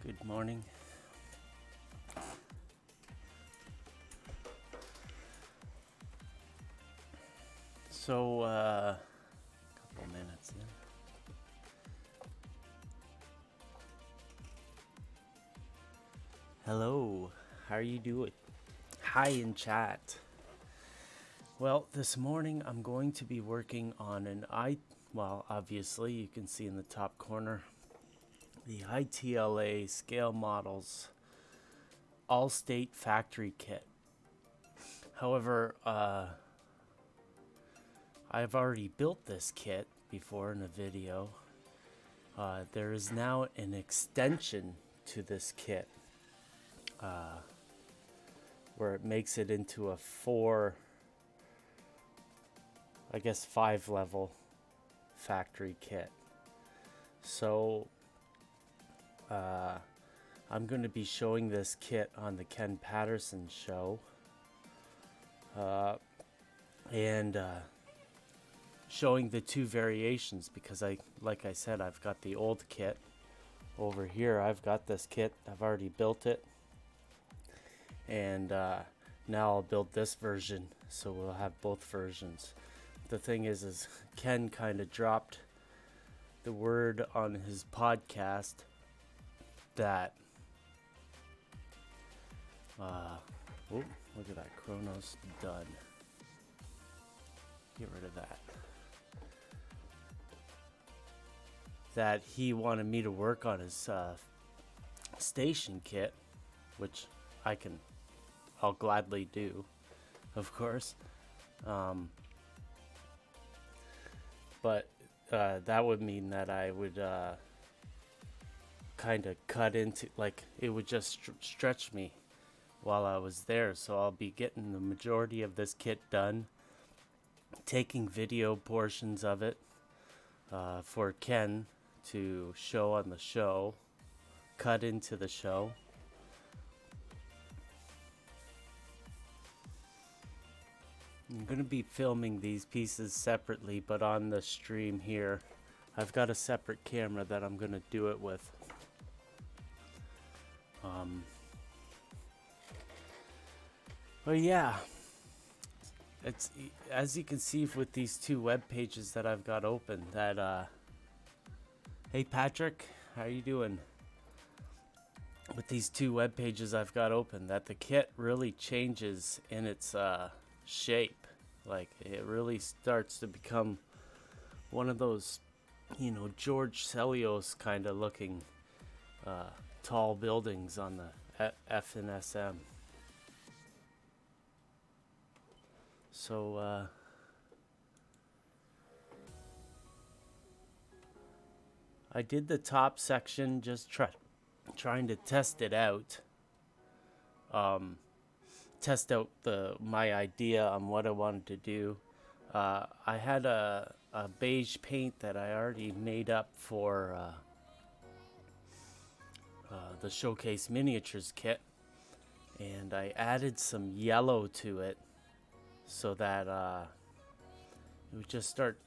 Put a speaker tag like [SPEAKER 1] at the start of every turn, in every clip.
[SPEAKER 1] Good morning. So, couple minutes in. Hello, how are you doing? Hi in chat. Well, this morning I'm going to be working on well, obviously you can see in the top corner, the ITLA Scale Models all-state factory kit. However, I've already built this kit before in a video. There is now an extension to this kit where it makes it into a 5-level factory kit. So I'm going to be showing this kit on the Ken Patterson show and showing the two variations, because like I said, I've got the old kit over here. I've got this kit, I've already built it, and now I'll build this version, so we'll have both versions. The thing is Ken kind of dropped the word on his podcast that oh, look at that, Chronos done. Get rid of that. That he wanted me to work on his station kit, which I'll gladly do, of course. But that would mean that I would kind of cut into, like, it would just stretch me while I was there. So I'll be getting the majority of this kit done, taking video portions of it for Ken to show on the show, cut into the show. I'm going to be filming these pieces separately, but on the stream here, I've got a separate camera that I'm going to do it with. But yeah, it's, as you can see with these two web pages that I've got open, that hey Patrick, how you doing? With these two web pages I've got open, that the kit really changes in its shape. Like, it really starts to become one of those, you know, George Celios kind of looking tall buildings on the F and SM. So I did the top section, just trying to test it out. Test out my idea on what I wanted to do. I had a beige paint that I already made up for the Showcase Miniatures kit, and I added some yellow to it so that it would just start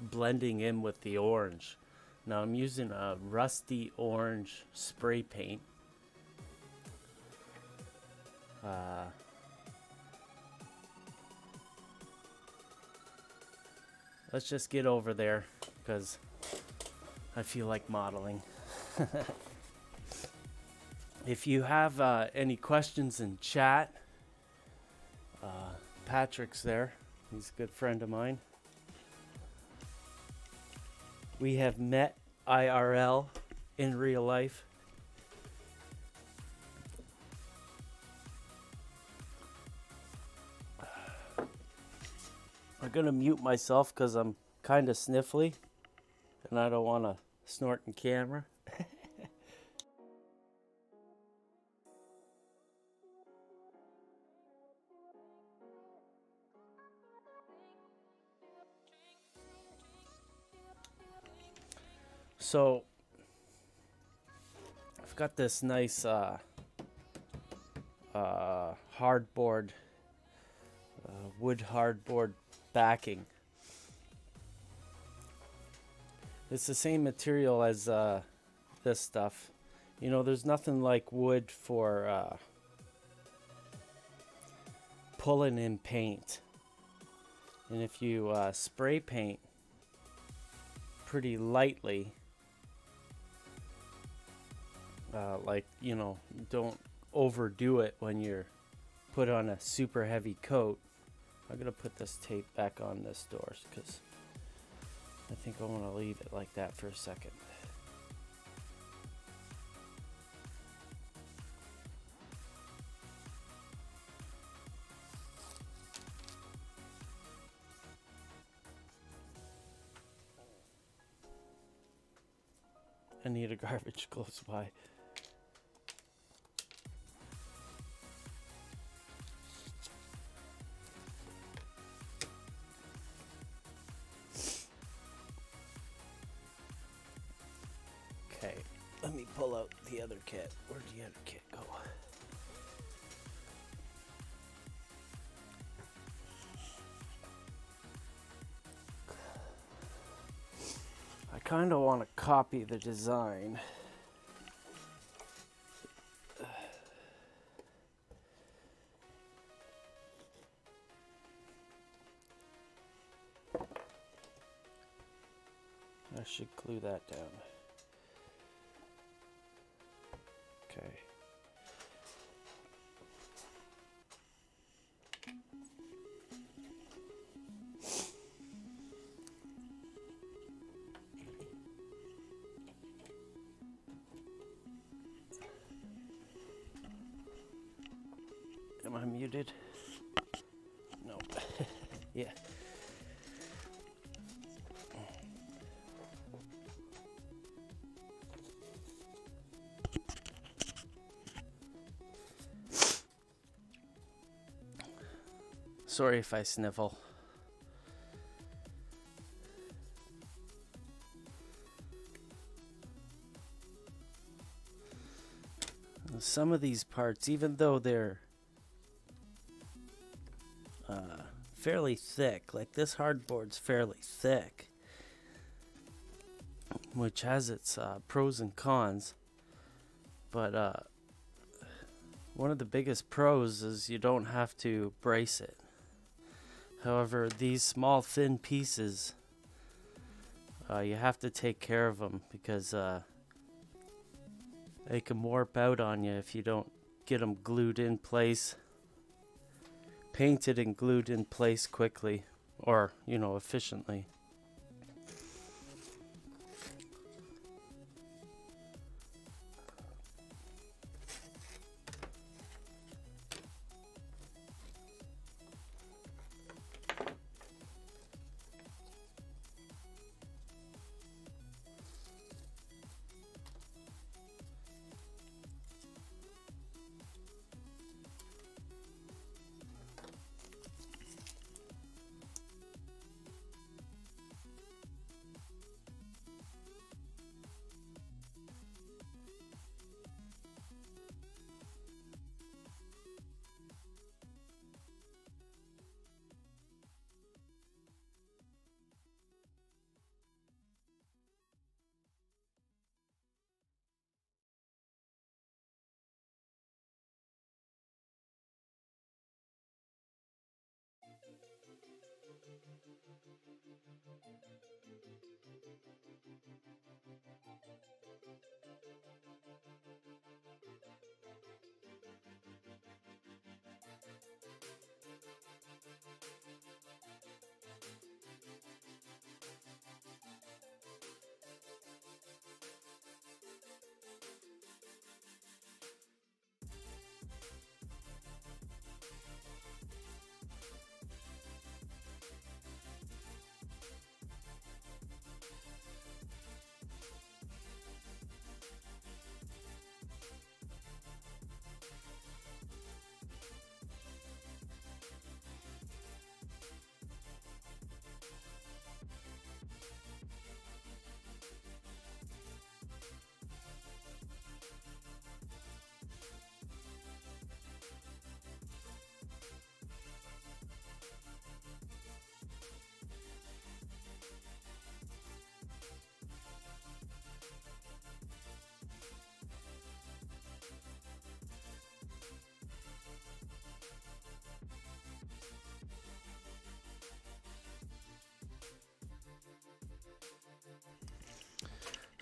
[SPEAKER 1] blending in with the orange. Now I'm using a rusty orange spray paint. Let's just get over there because I feel like modeling. If you have any questions in chat, Patrick's there. He's a good friend of mine. We have met IRL in real life. I'm gonna mute myself because I'm kind of sniffly and I don't want to snort in camera. So I've got this nice hardboard, wood hardboard backing. It's the same material as this stuff. You know, there's nothing like wood for pulling in paint. And if you spray paint pretty lightly, like, you know, don't overdo it when you're put on a super heavy coat. I'm gonna put this tape back on this door because I think I want to leave it like that for a second. I need a garbage close by. Okay, let me pull out the other kit. Where'd the other kit go? I kind of want to copy the design. I should glue that down. Okay. Am I muted? No. Yeah. Sorry if I sniffle. Some of these parts, even though they're fairly thick, like this hardboard's fairly thick, which has its pros and cons, but one of the biggest pros is you don't have to brace it. However, these small thin pieces, you have to take care of them because they can warp out on you if you don't get them glued in place, painted and glued in place quickly, or, you know, efficiently.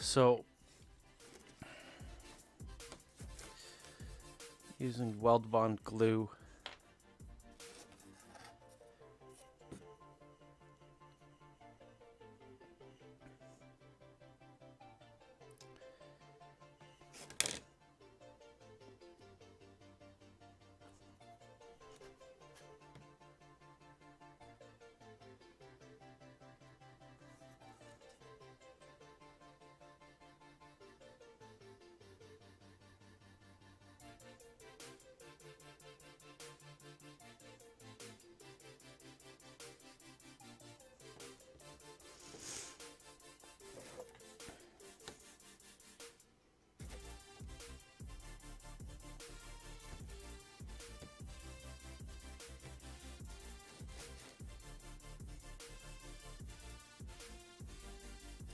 [SPEAKER 1] So using weld bond glue,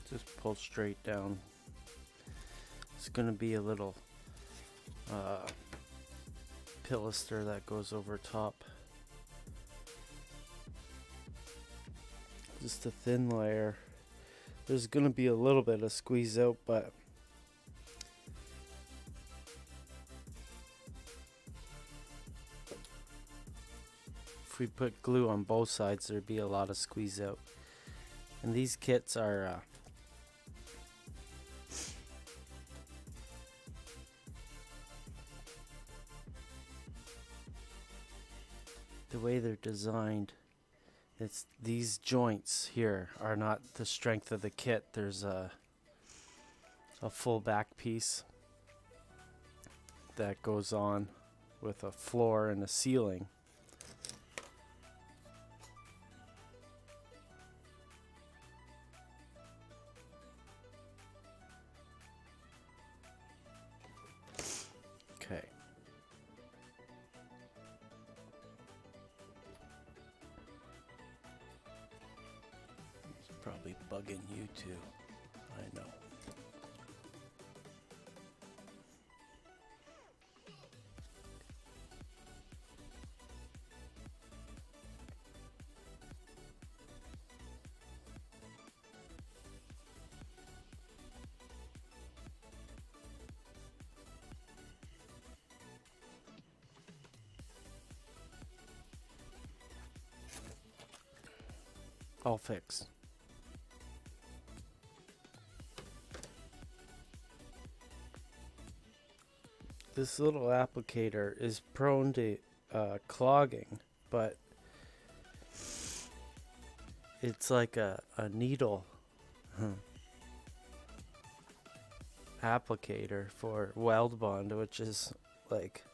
[SPEAKER 1] just pull straight down. It's gonna be a little pilaster that goes over top. Just a thin layer. There's gonna be a little bit of squeeze out, but if we put glue on both sides, there'd be a lot of squeeze out. And these kits are the way they're designed, it's these joints here are not the strength of the kit. There's a full back piece that goes on with a floor and a ceiling. Okay. It's probably bugging you too. I know. All fixed. This little applicator is prone to clogging, but it's like a needle applicator for weld bond, which is like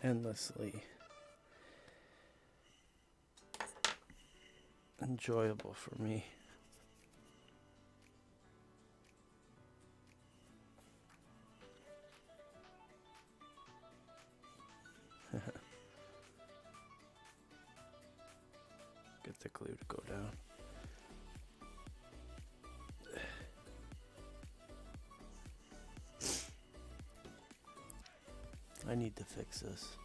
[SPEAKER 1] endlessly enjoyable for me. Get the glue to go down. I need to fix this.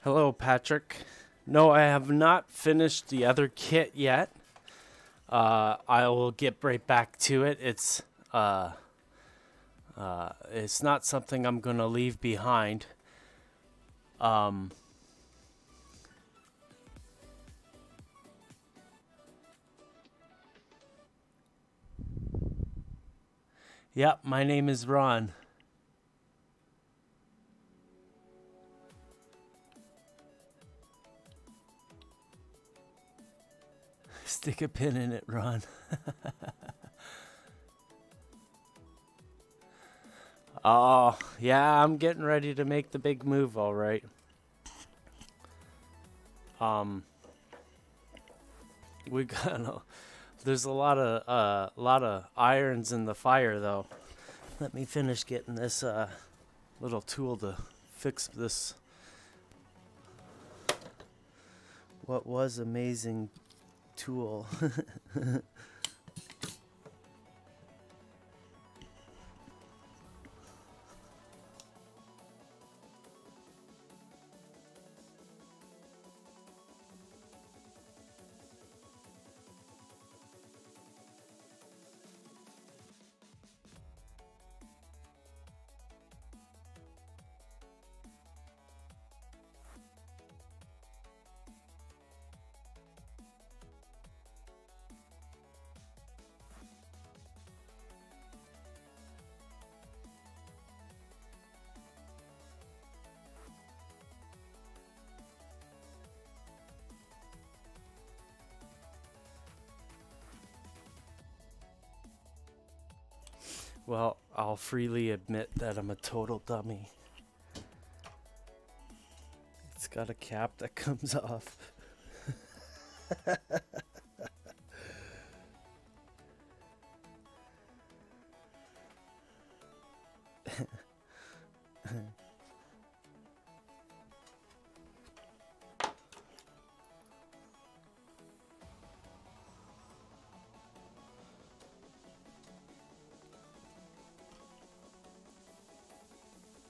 [SPEAKER 1] Hello, Patrick. No, I have not finished the other kit yet. I will get right back to it. It's not something I'm gonna leave behind. Yep, my name is Ron. Stick a pin in it, Ron. Oh, yeah, I'm getting ready to make the big move, all right. We got there's a lot of irons in the fire, though. Let me finish getting this little tool to fix this. What was amazing tool. Well, I'll freely admit that I'm a total dummy. It's got a cap that comes off.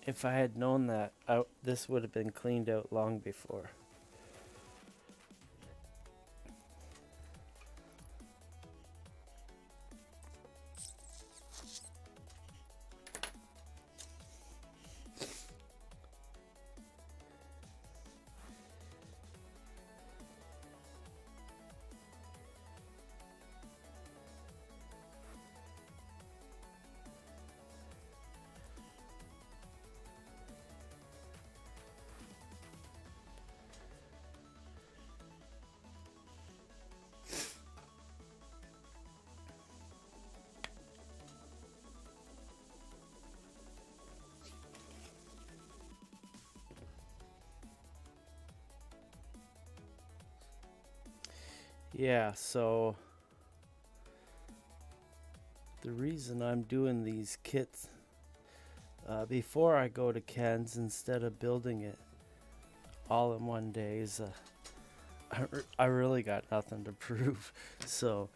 [SPEAKER 1] If I had known that, this would have been cleaned out long before. Yeah, so the reason I'm doing these kits before I go to Ken's instead of building it all in one day is I really got nothing to prove. So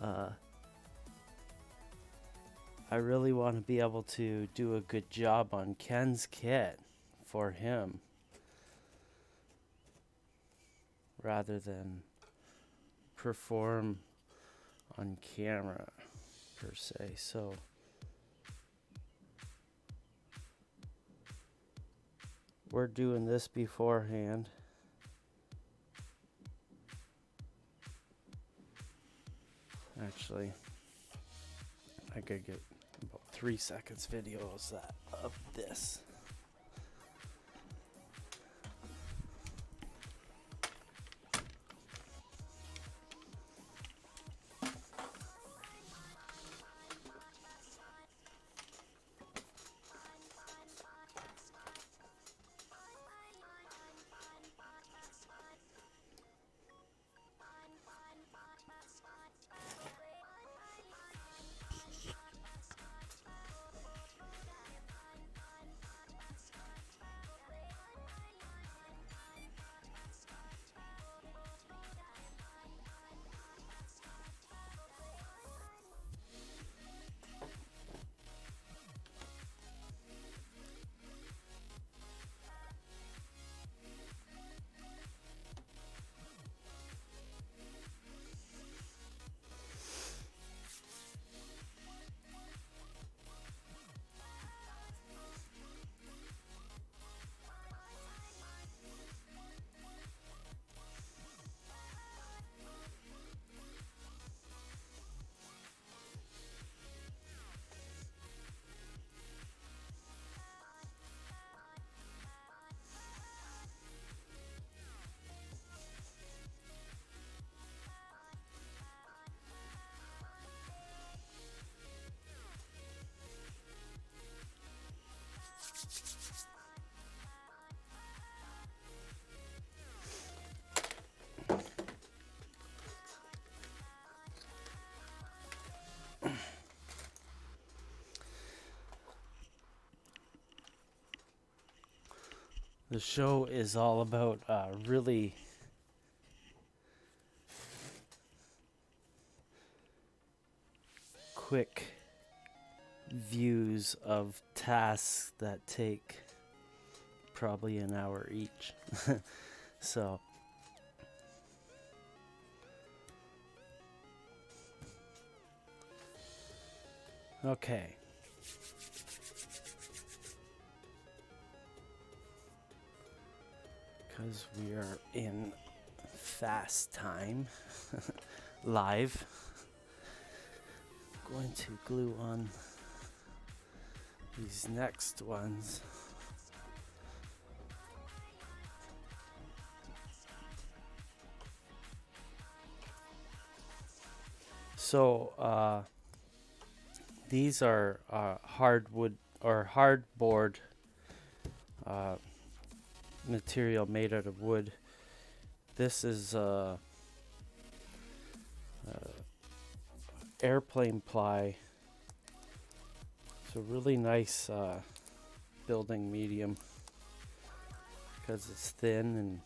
[SPEAKER 1] I really want to be able to do a good job on Ken's kit for him rather than perform on camera per se. So we're doing this beforehand. Actually, I could get about 3 seconds videos of this. The show is all about really quick views of tasks that take probably an hour each. So okay. Because we are in fast time live, I'm going to glue on these next ones. So these are hardwood or hardboard material made out of wood. This is airplane ply. It's a really nice building medium because it's thin and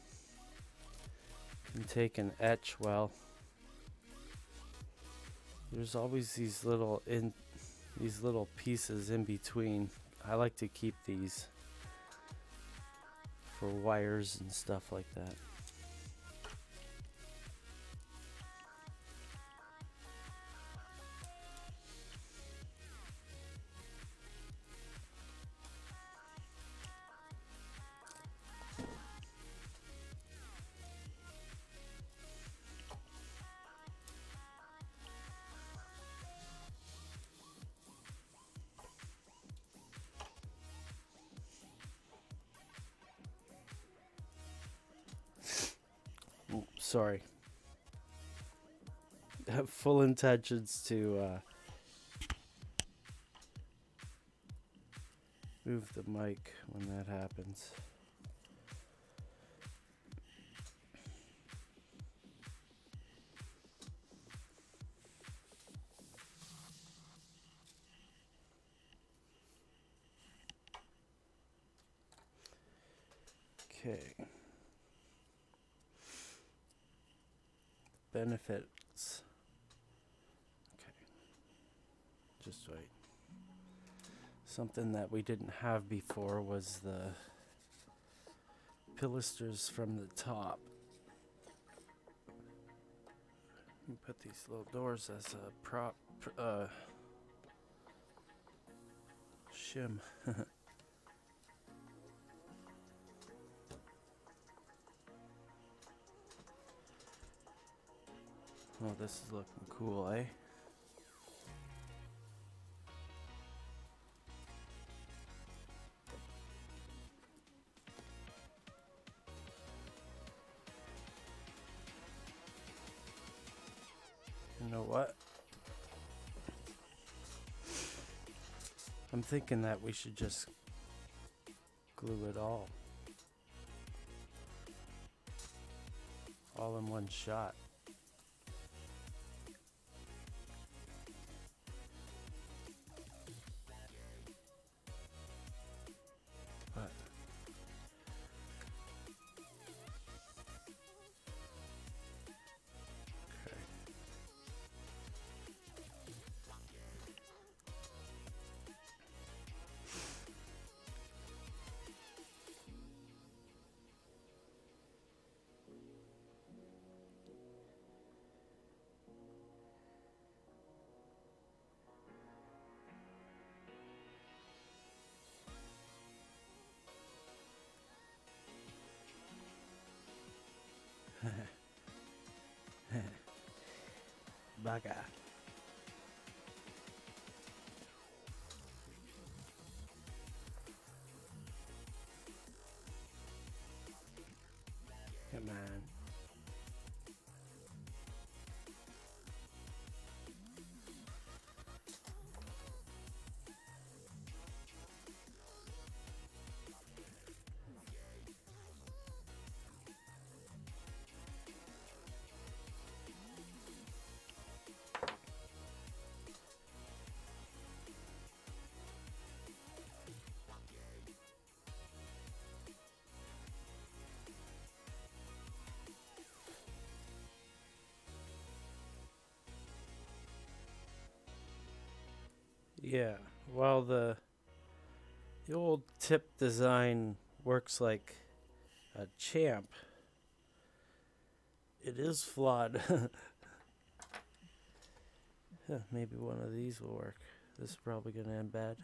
[SPEAKER 1] can take an etch well. There's always these little pieces in between. I like to keep these for wires and stuff like that. Sorry. I have full intentions to move the mic when that happens. Okay. Benefits. Okay. Just wait. Something that we didn't have before was the pilasters from the top. We put these little doors as a prop shim. Oh, this is looking cool, eh? You know what? I'm thinking that we should just glue it all in one shot. But okay. Baga. Come on. Yeah, while the old tip design works like a champ, it is flawed. Maybe one of these will work. This is probably going to end bad.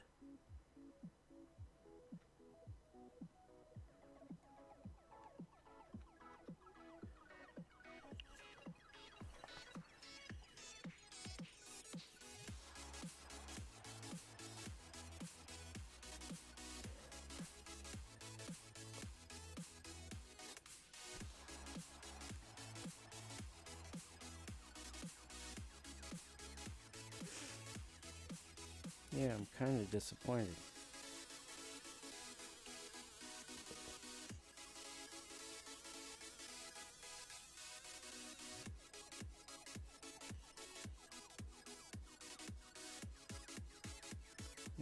[SPEAKER 1] Yeah, I'm kind of disappointed.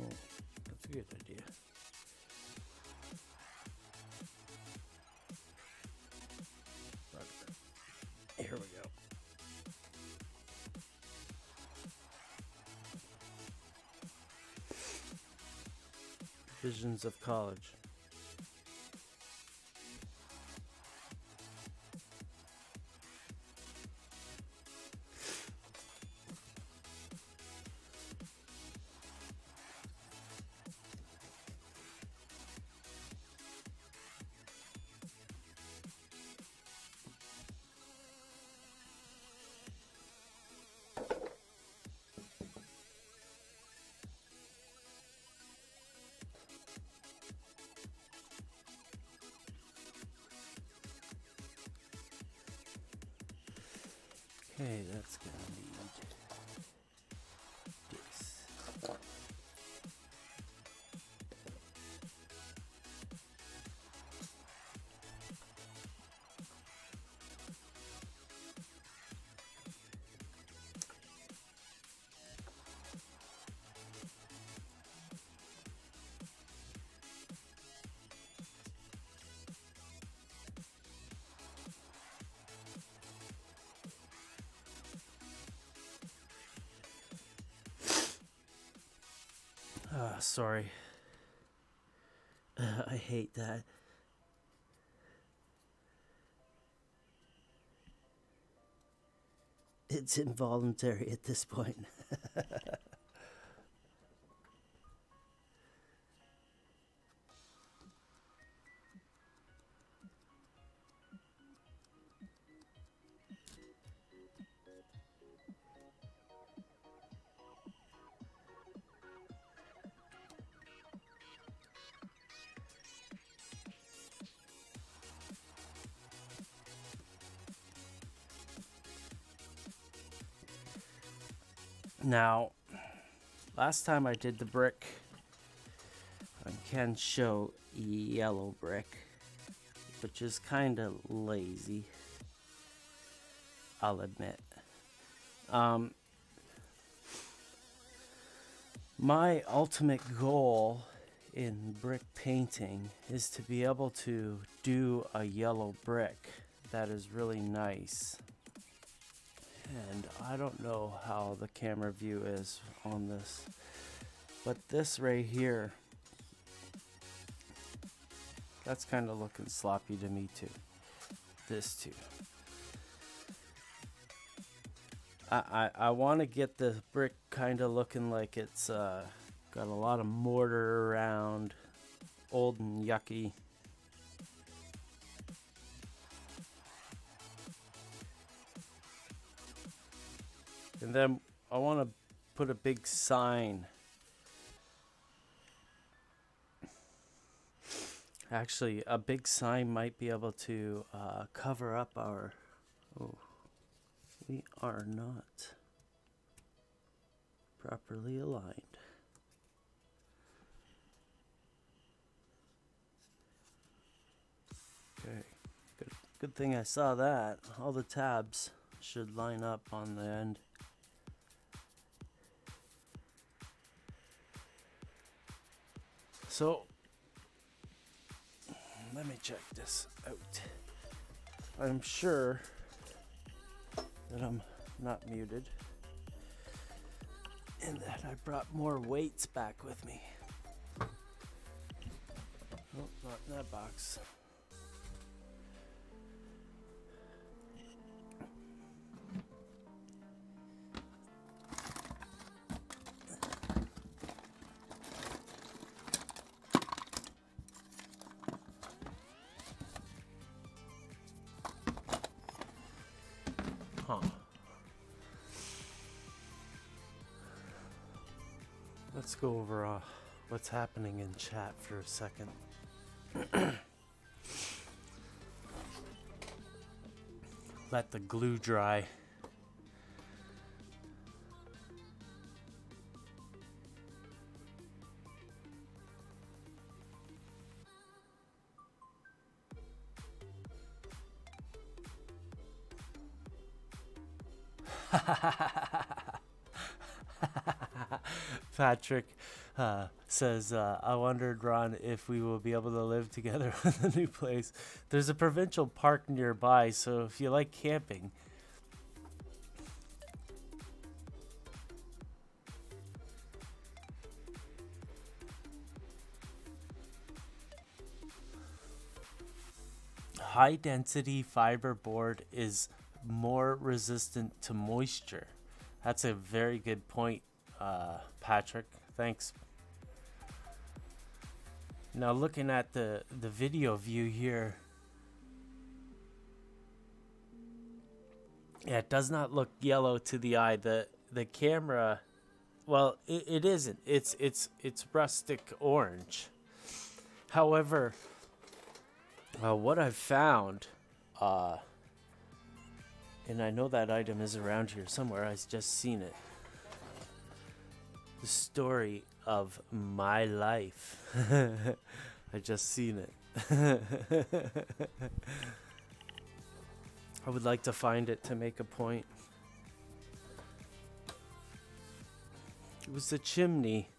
[SPEAKER 1] Oh, that's a good idea. Here we go. Visions of college. Okay, that's gonna need this. Sorry. I hate that. It's involuntary at this point. Now, last time I did the brick, I can show yellow brick, which is kind of lazy, I'll admit. My ultimate goal in brick painting is to be able to do a yellow brick that is really nice. And I don't know how the camera view is on this, but this right here, that's kind of looking sloppy to me too. This too. I want to get the brick kind of looking like it's got a lot of mortar around, old and yucky. And then I want to put a big sign. Actually, a big sign might be able to cover up our... Oh, we are not properly aligned. Okay, good thing I saw that. All the tabs should line up on the end. So, let me check this out. I'm sure that I'm not muted. And that I brought more weights back with me. Oh, not in that box. Huh. Let's go over what's happening in chat for a second. Let the glue dry. Patrick says, I wondered, Ron, if we will be able to live together in the new place. There's a provincial park nearby, so if you like camping. High density fiberboard is more resistant to moisture. That's a very good point, Patrick. Thanks. Now looking at the video view here, yeah, it does not look yellow to the eye. The camera, well, it isn't. It's rustic orange. However, what I've found, and I know that item is around here somewhere. I've just seen it. The story of my life. I just seen it. I would like to find it to make a point. It was the chimney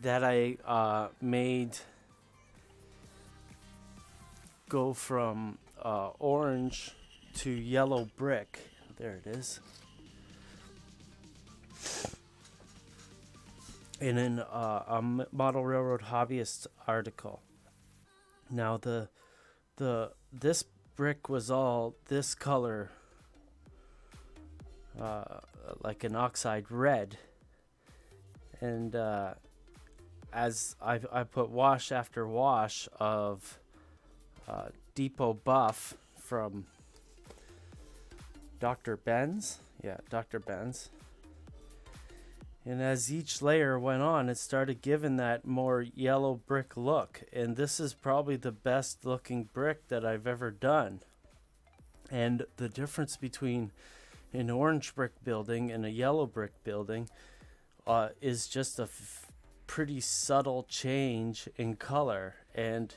[SPEAKER 1] that I made go from orange to yellow brick. There it is. In a Model Railroad Hobbyist article. Now this brick was all this color, like an oxide red, and as I put wash after wash of Depot Buff from Dr. Benz, yeah, Dr. Benz. And as each layer went on, it started giving that more yellow brick look. And this is probably the best looking brick that I've ever done. And the difference between an orange brick building and a yellow brick building is just a pretty subtle change in color. And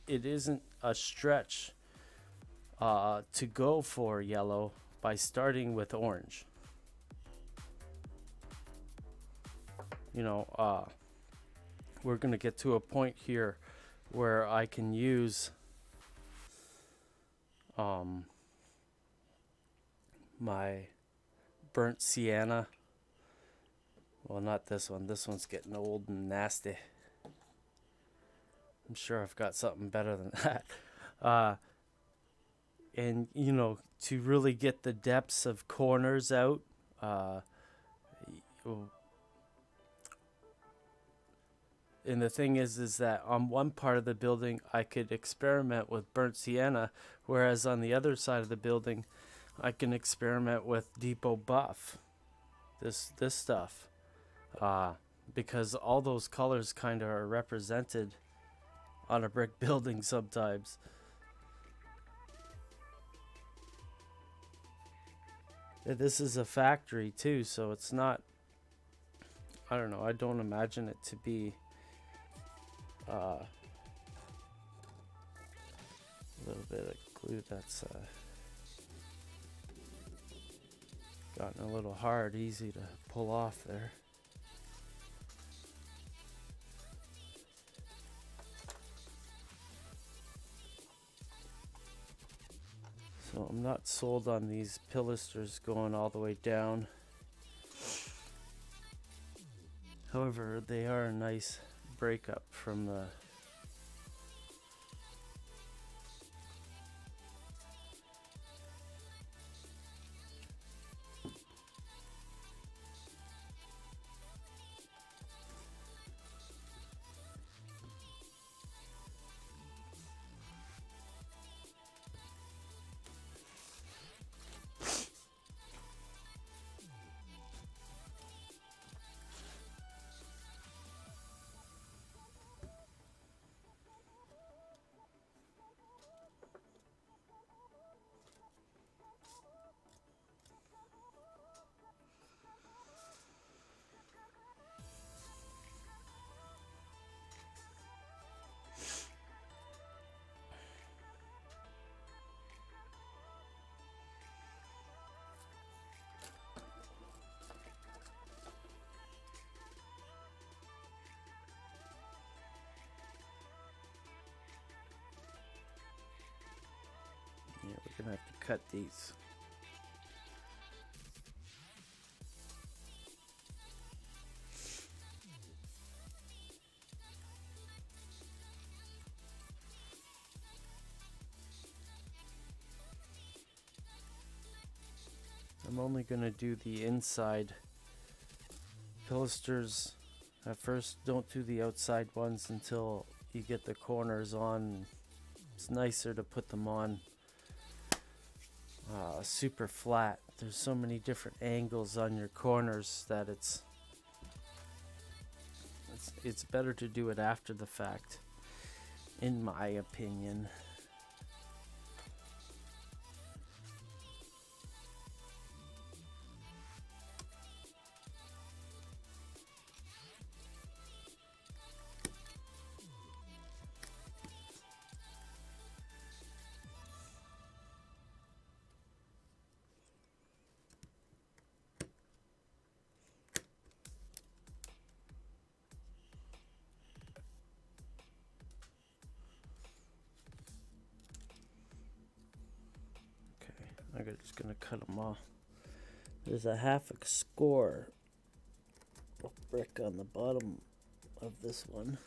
[SPEAKER 1] it isn't a stretch to go for yellow by starting with orange. You know, we're going to get to a point here where I can use my burnt sienna. Well, not this one. This one's getting old and nasty. I'm sure I've got something better than that. And, you know, to really get the depths of corners out, and the thing is that on one part of the building I could experiment with burnt sienna, whereas on the other side of the building I can experiment with Depot Buff, this stuff, because all those colors kind of are represented on a brick building sometimes. And this is a factory too, so it's not, I don't know, I don't imagine it to be a little bit of glue that's gotten a little hard, easy to pull off there. So I'm not sold on these pilasters going all the way down. However, they are a nice breakup from the we're gonna have to cut these. I'm only gonna do the inside pilasters at first. Don't do the outside ones until you get the corners on. It's nicer to put them on super flat. There's so many different angles on your corners that it's better to do it after the fact, in my opinion. I'm just gonna cut them off. There's a half a score of brick on the bottom of this one.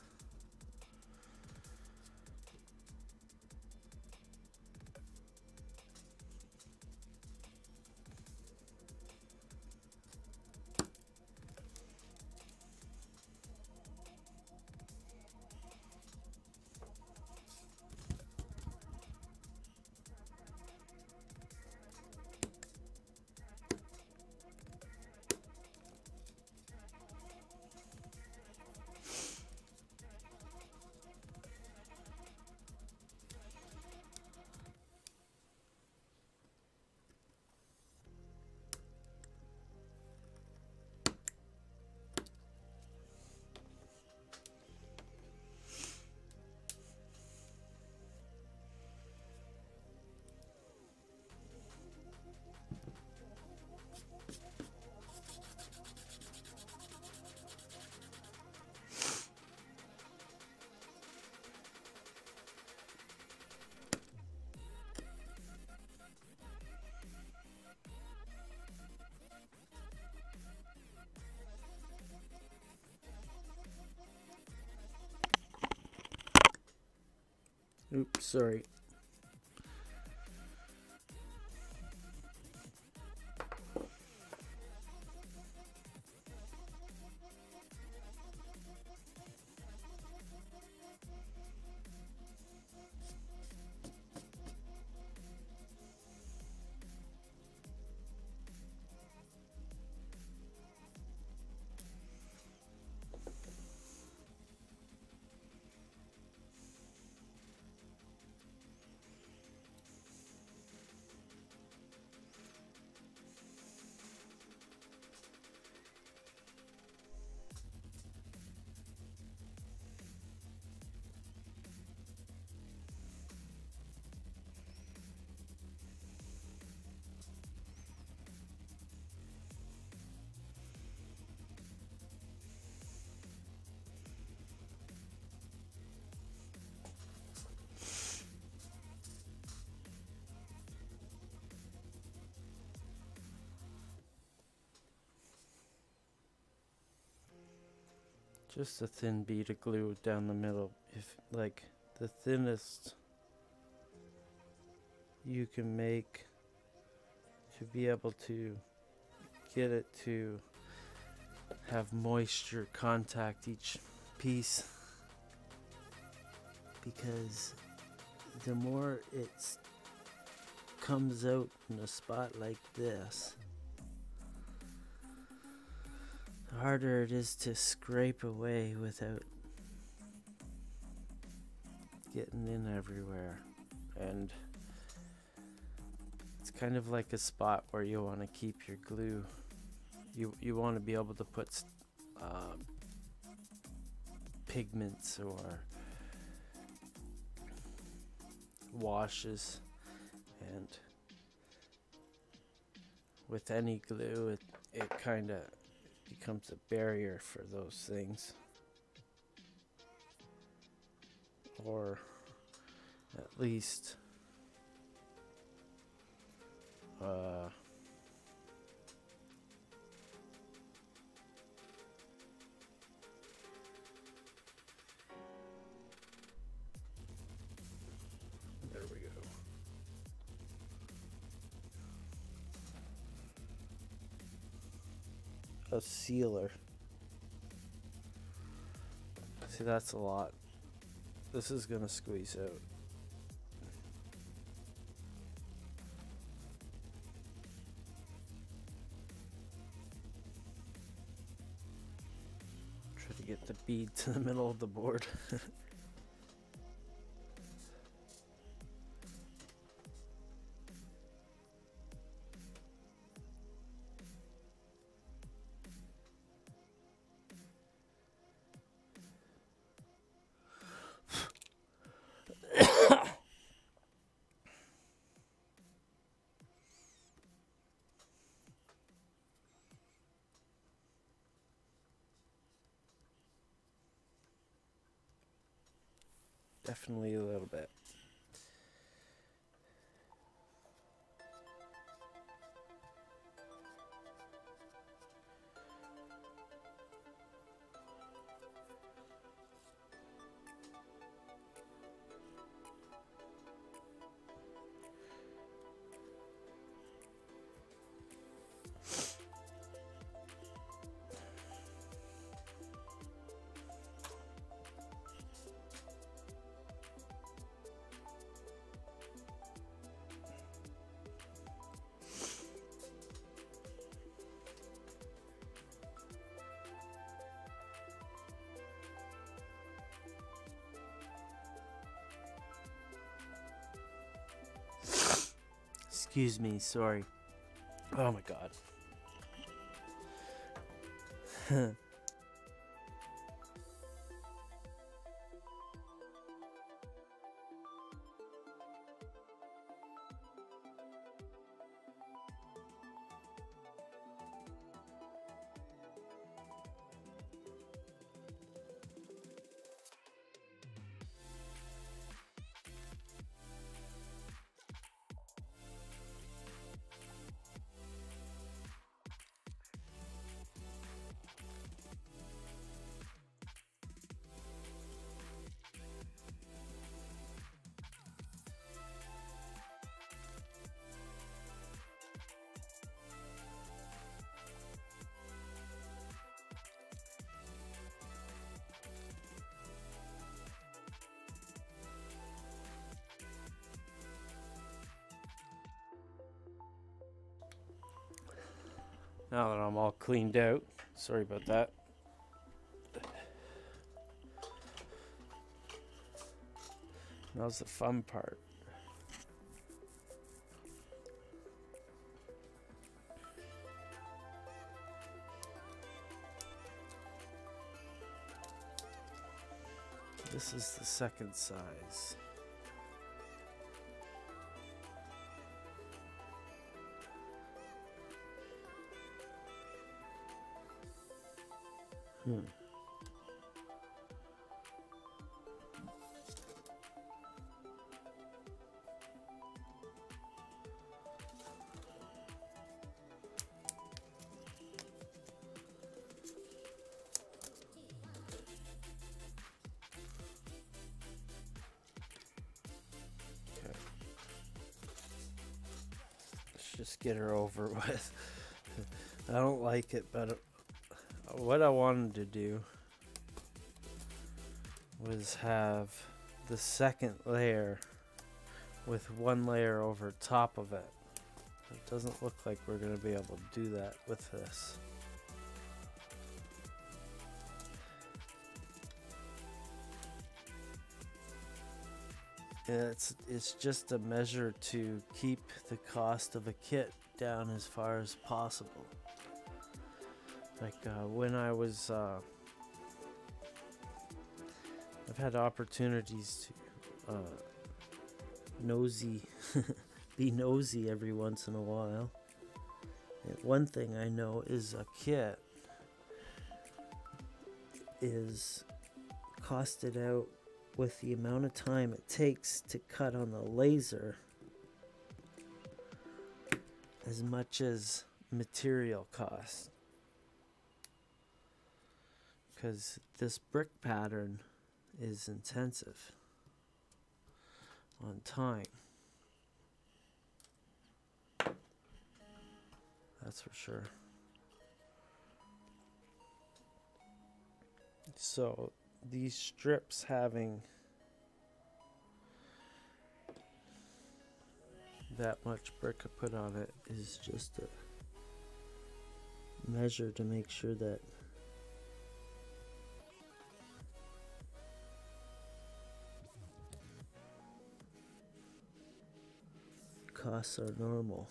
[SPEAKER 1] Oops, sorry. Just a thin bead of glue down the middle. If like the thinnest you can make to be able to get it to have moisture contact each piece, because the more it comes out in a spot like this, the harder it is to scrape away without getting in everywhere. And it's kind of like a spot where you want to keep your glue. You want to be able to put pigments or washes, and with any glue it kind of becomes a barrier for those things, or at least there we go. A sealer. See, that's a lot. This is gonna squeeze out. Try to get the bead to the middle of the board. Definitely a little bit. Excuse me, sorry. Oh my god. Now that I'm all cleaned out, sorry about that. Now's the fun part. This is the second size.
[SPEAKER 2] just get her over with. I don't like it, but what I wanted to do was have the second layer with one layer over top of it. It doesn't look like we're going to be able to do that with this. It's just a measure to keep the cost of a kit down as far as possible. Like when I was, I've had opportunities to be nosy every once in a while. And one thing I know is a kit is costed out with the amount of time it takes to cut on the laser as much as material cost. Because this brick pattern is intensive on time. That's for sure. So these strips having that much brick put on it is just a measure to make sure that costs are normal.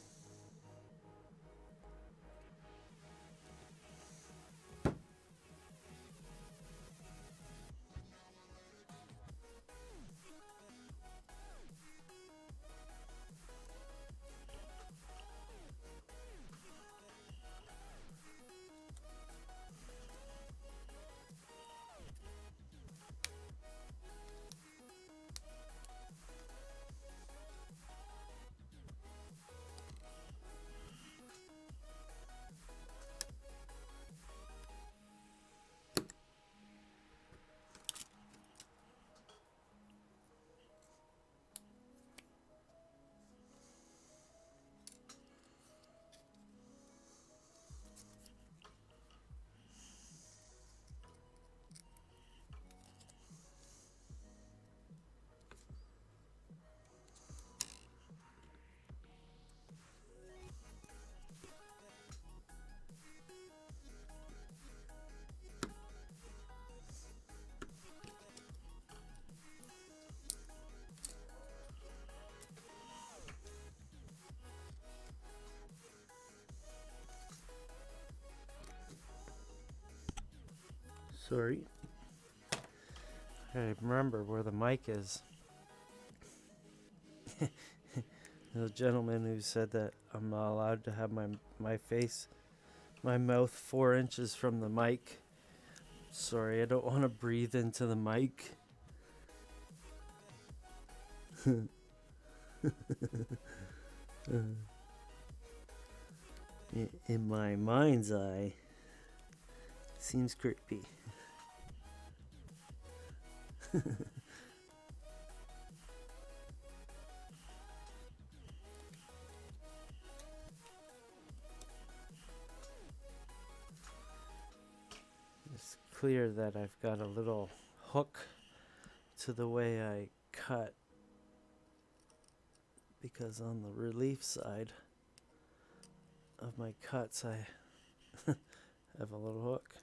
[SPEAKER 2] Sorry. I remember where the mic is. The gentleman who said that I'm not allowed to have my mouth 4 inches from the mic. Sorry, I don't want to breathe into the mic. In my mind's eye, seems creepy. It's clear that I've got a little hook to the way I cut, because on the relief side of my cuts I have a little hook.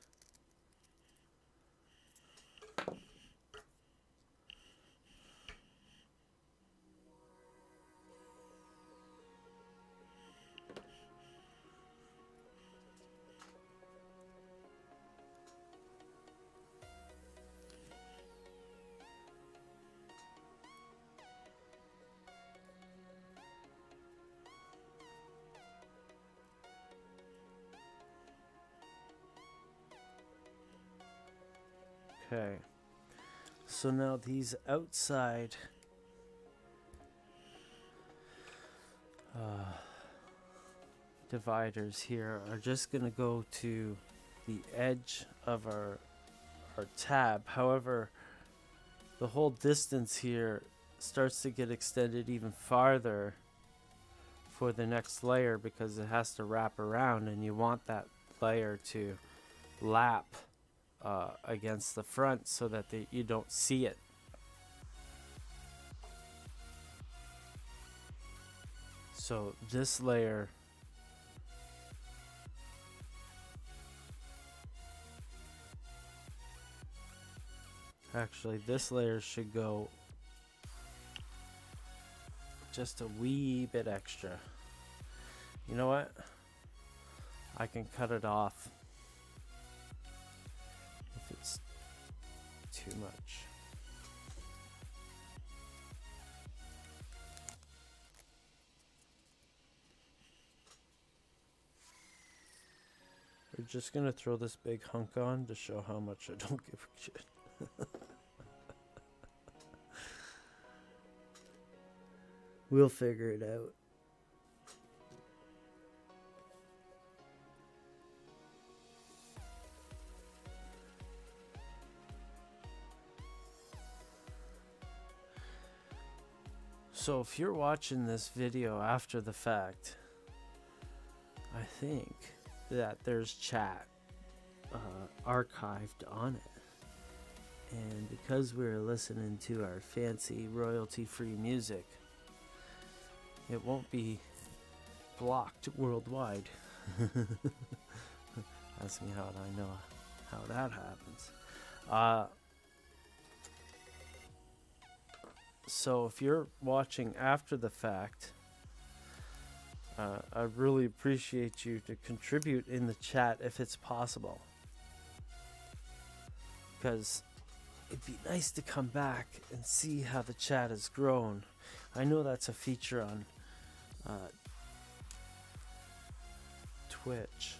[SPEAKER 2] Okay, so now these outside dividers here are just going to go to the edge of our tab. However, the whole distance here starts to get extended even farther for the next layer because it has to wrap around, and you want that layer to lap against the front so that you don't see it. So this layer actually, this layer should go just a wee bit extra. You know what? I can cut it off if it's too much. We're just gonna throw this big hunk on to show how much I don't give a shit. We'll figure it out. So if you're watching this video after the fact, I think that there's chat archived on it. And because we're listening to our fancy royalty-free music, it won't be blocked worldwide. Ask me how I know how that happens. So if you're watching after the fact, I really appreciate you to contribute in the chat if it's possible, because it'd be nice to come back and see how the chat has grown. I know that's a feature on Twitch.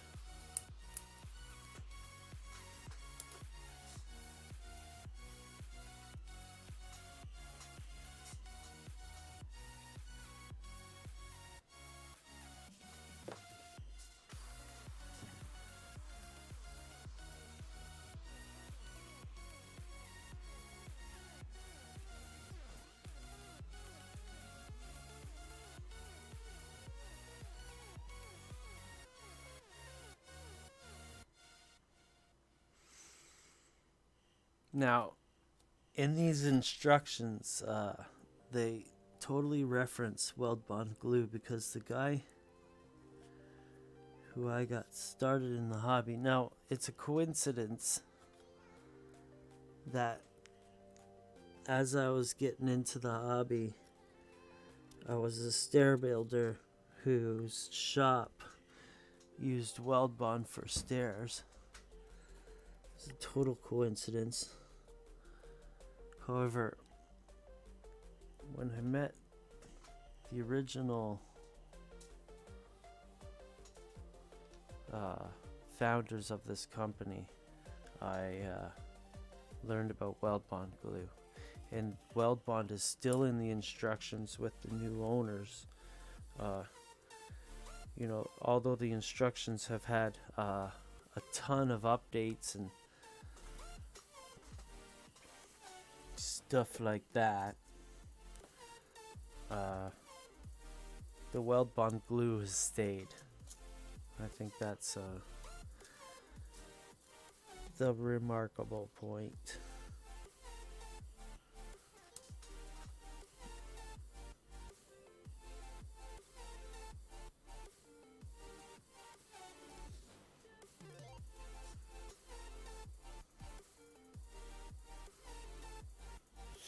[SPEAKER 2] Now, in these instructions, they totally reference weld bond glue, because the guy who I got started in the hobby, now it's a coincidence that as I was getting into the hobby, I was a stair builder whose shop used weld bond for stairs. It's a total coincidence. However, when I met the original founders of this company, I learned about weld bond glue. And weld bond is still in the instructions with the new owners. You know, although the instructions have had a ton of updates and stuff like that, the weld bond glue has stayed. I think that's the remarkable point.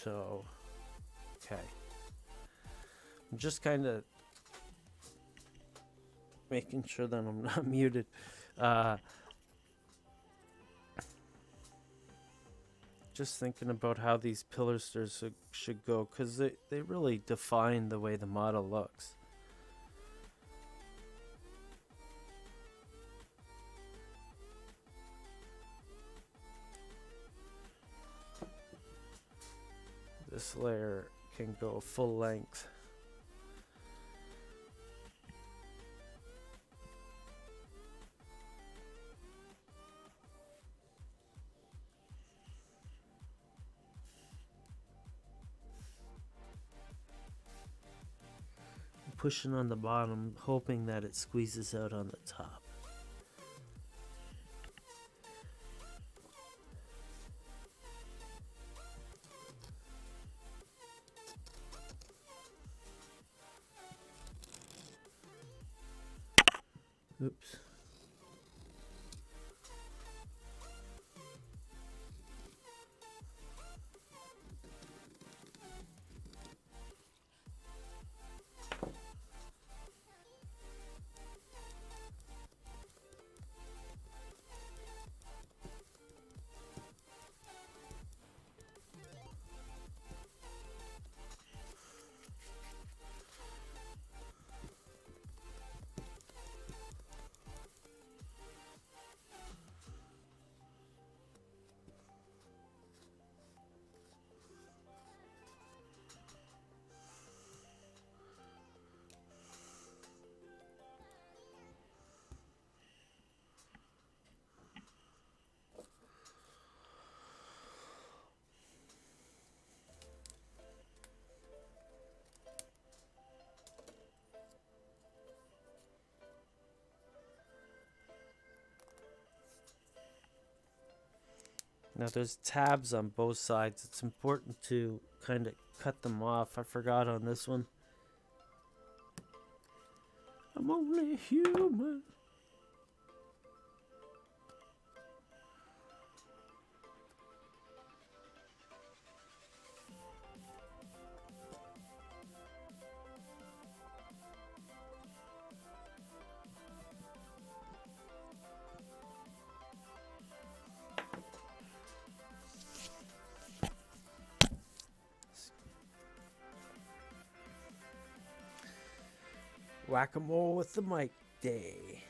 [SPEAKER 2] So, okay. I'm just kind of making sure that I'm not muted. Just thinking about how these pilasters should go, because they really define the way the model looks. This layer can go full length. pushing on the bottom, hoping that it squeezes out on the top. Oops. Now there's tabs on both sides. It's important to kind of cut them off. I forgot on this one. I'm only human. Whack-a-mole with the mic day.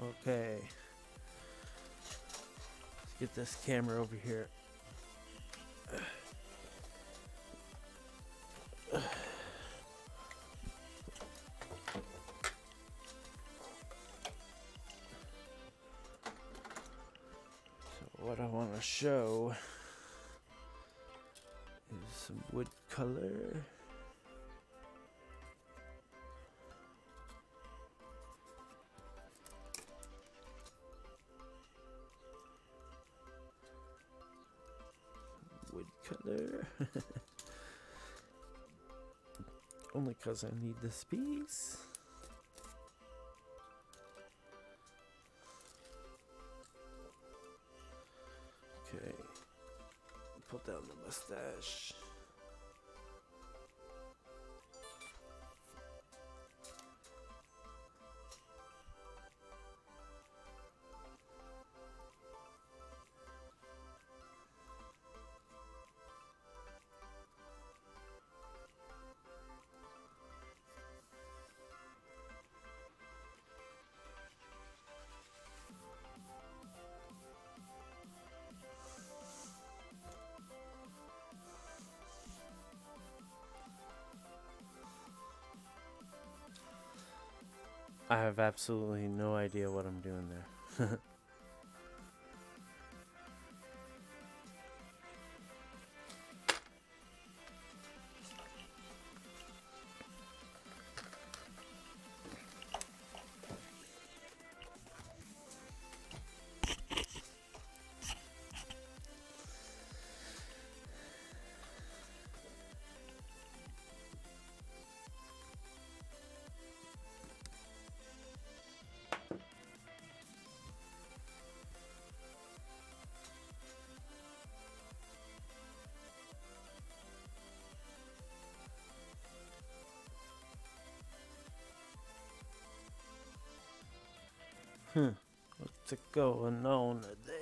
[SPEAKER 2] Okay. Let's get this camera over here. What I want to show is some wood color. Wood color. Only because I need this piece. Okay, pull down the mustache. I have absolutely no idea what I'm doing there. What's going on there?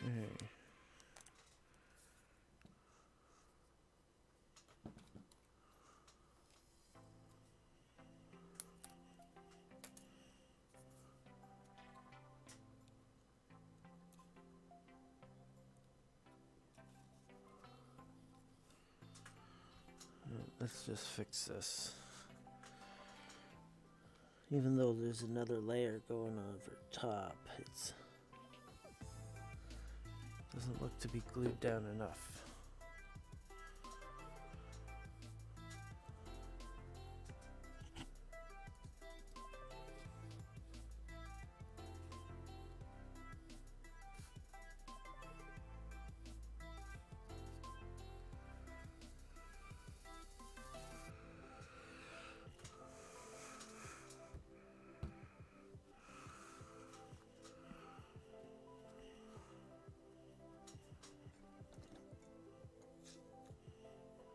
[SPEAKER 2] Okay. let's just fix this. Even though there's another layer going over top, it doesn't look to be glued down enough.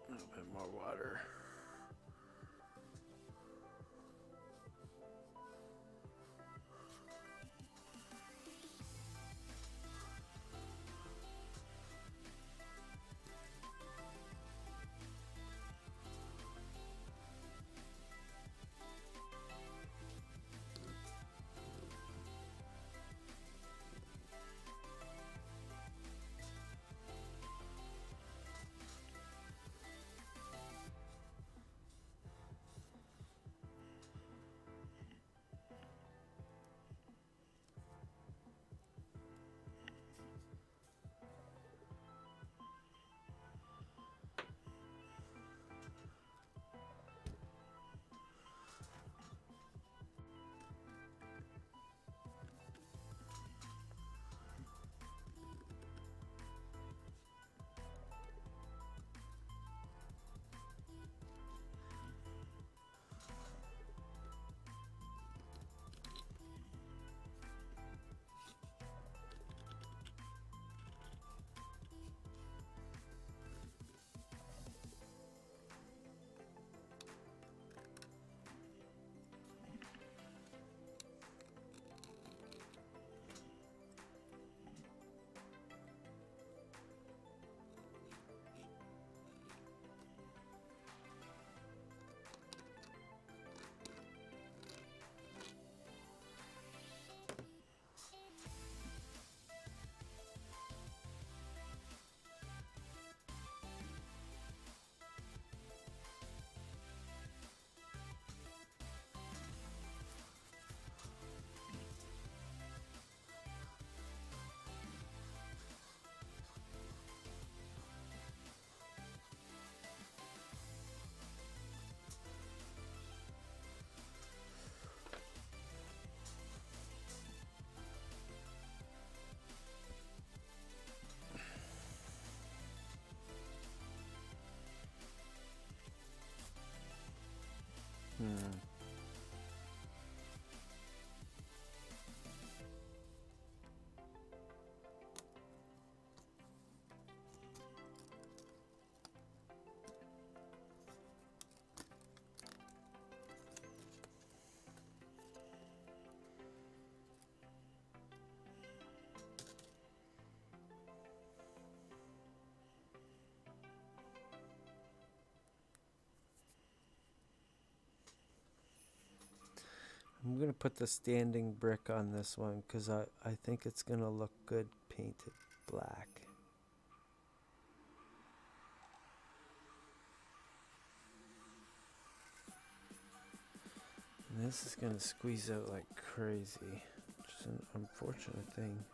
[SPEAKER 2] A little bit more water. I'm going to put the standing brick on this one because I think it's going to look good painted black. And this is going to squeeze out like crazy, which is an unfortunate thing.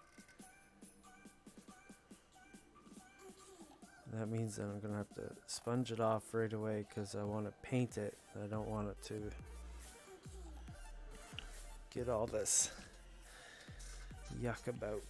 [SPEAKER 2] That means that I'm going to have to sponge it off right away because I want to paint it. I don't want it to get all this yuck about.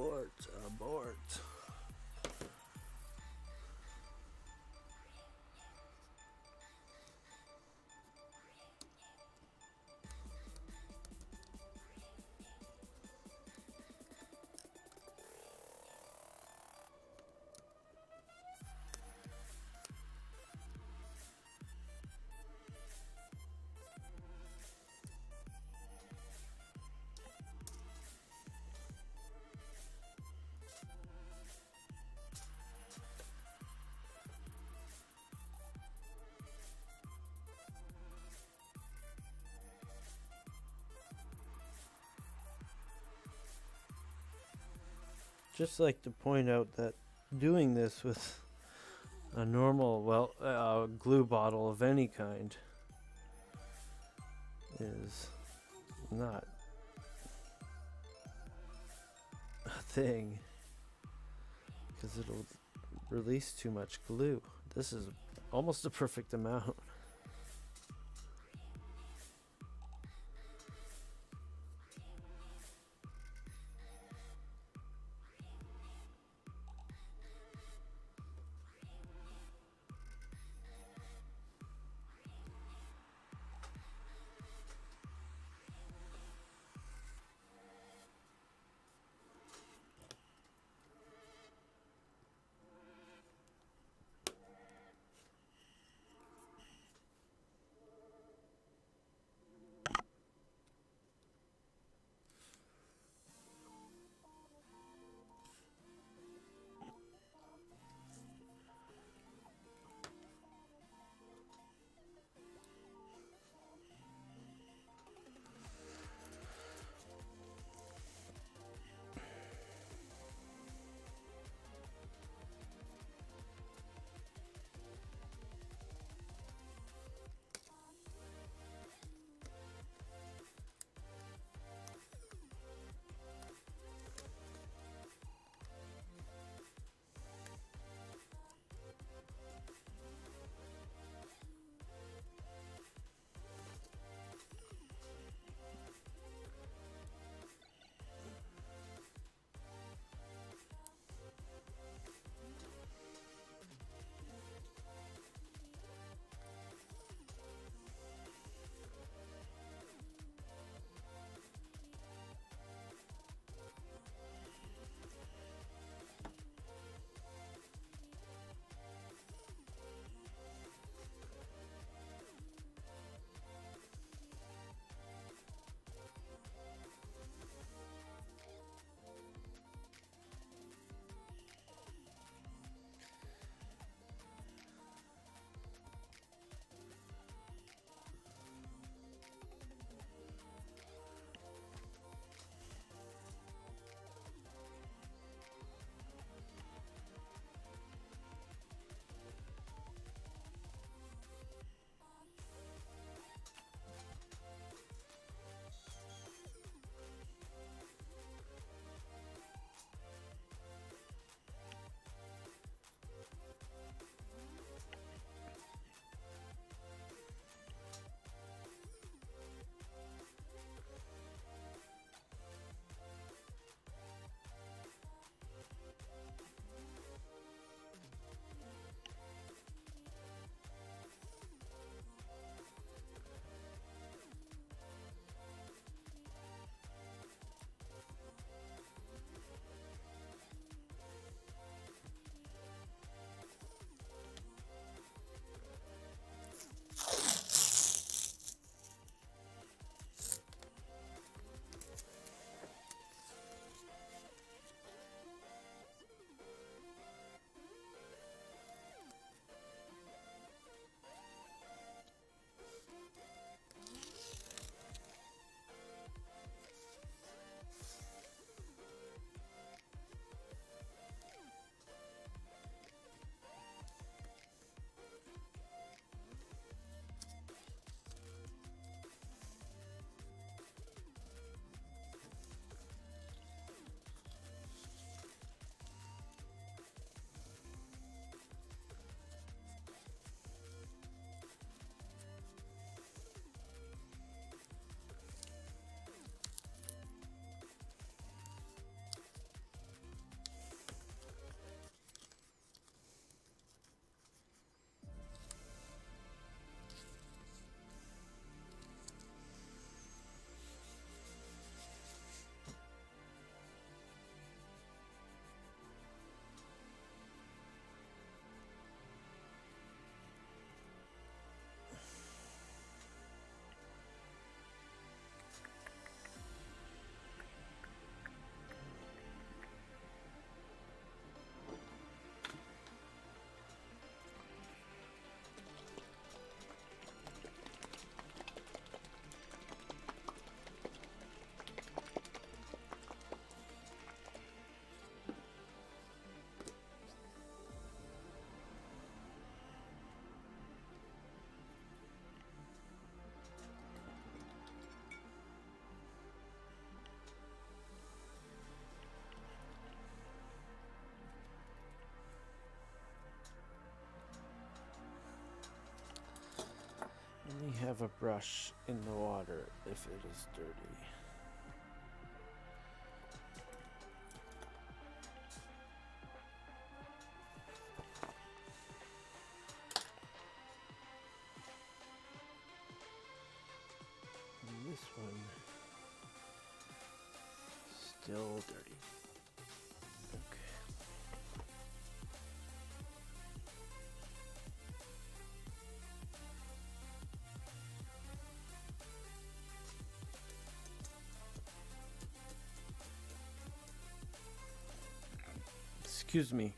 [SPEAKER 2] Abort, abort. Just like to point out that doing this with a normal, glue bottle of any kind is not a thing, because it'll release too much glue. This is almost a perfect amount. have a brush in the water if it is dirty. And this one still dirty. Okay. Excuse me.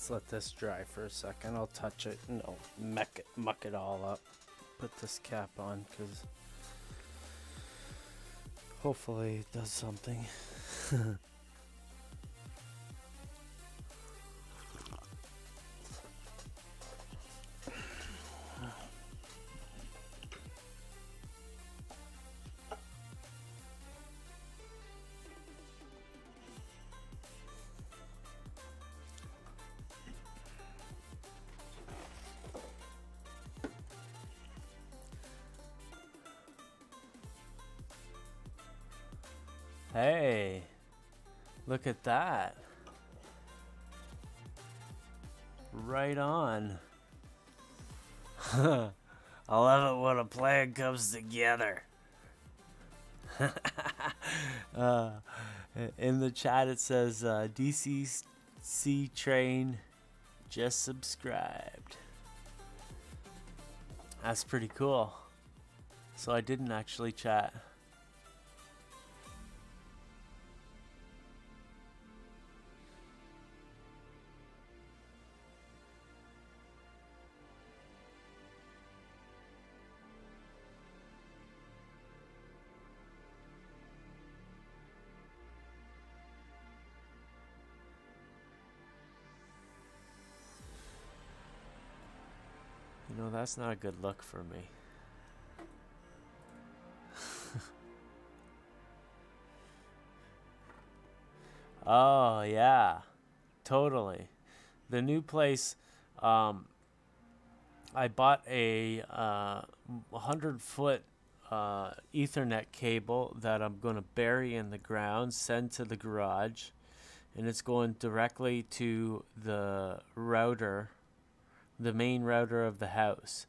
[SPEAKER 2] Let's let this dry for a second. I'll touch it and I'll muck it all up. Put this cap on because hopefully it does something. Hey, look at that. Right on. I love it when a plan comes together. In the chat it says DCC train just subscribed. That's pretty cool. So I didn't actually chat.
[SPEAKER 1] that's not a good look for me. Oh, yeah. Totally. The new place, I bought a 100-foot Ethernet cable that I'm going to bury in the ground, send to the garage, and it's going directly to the router, the main router of the house.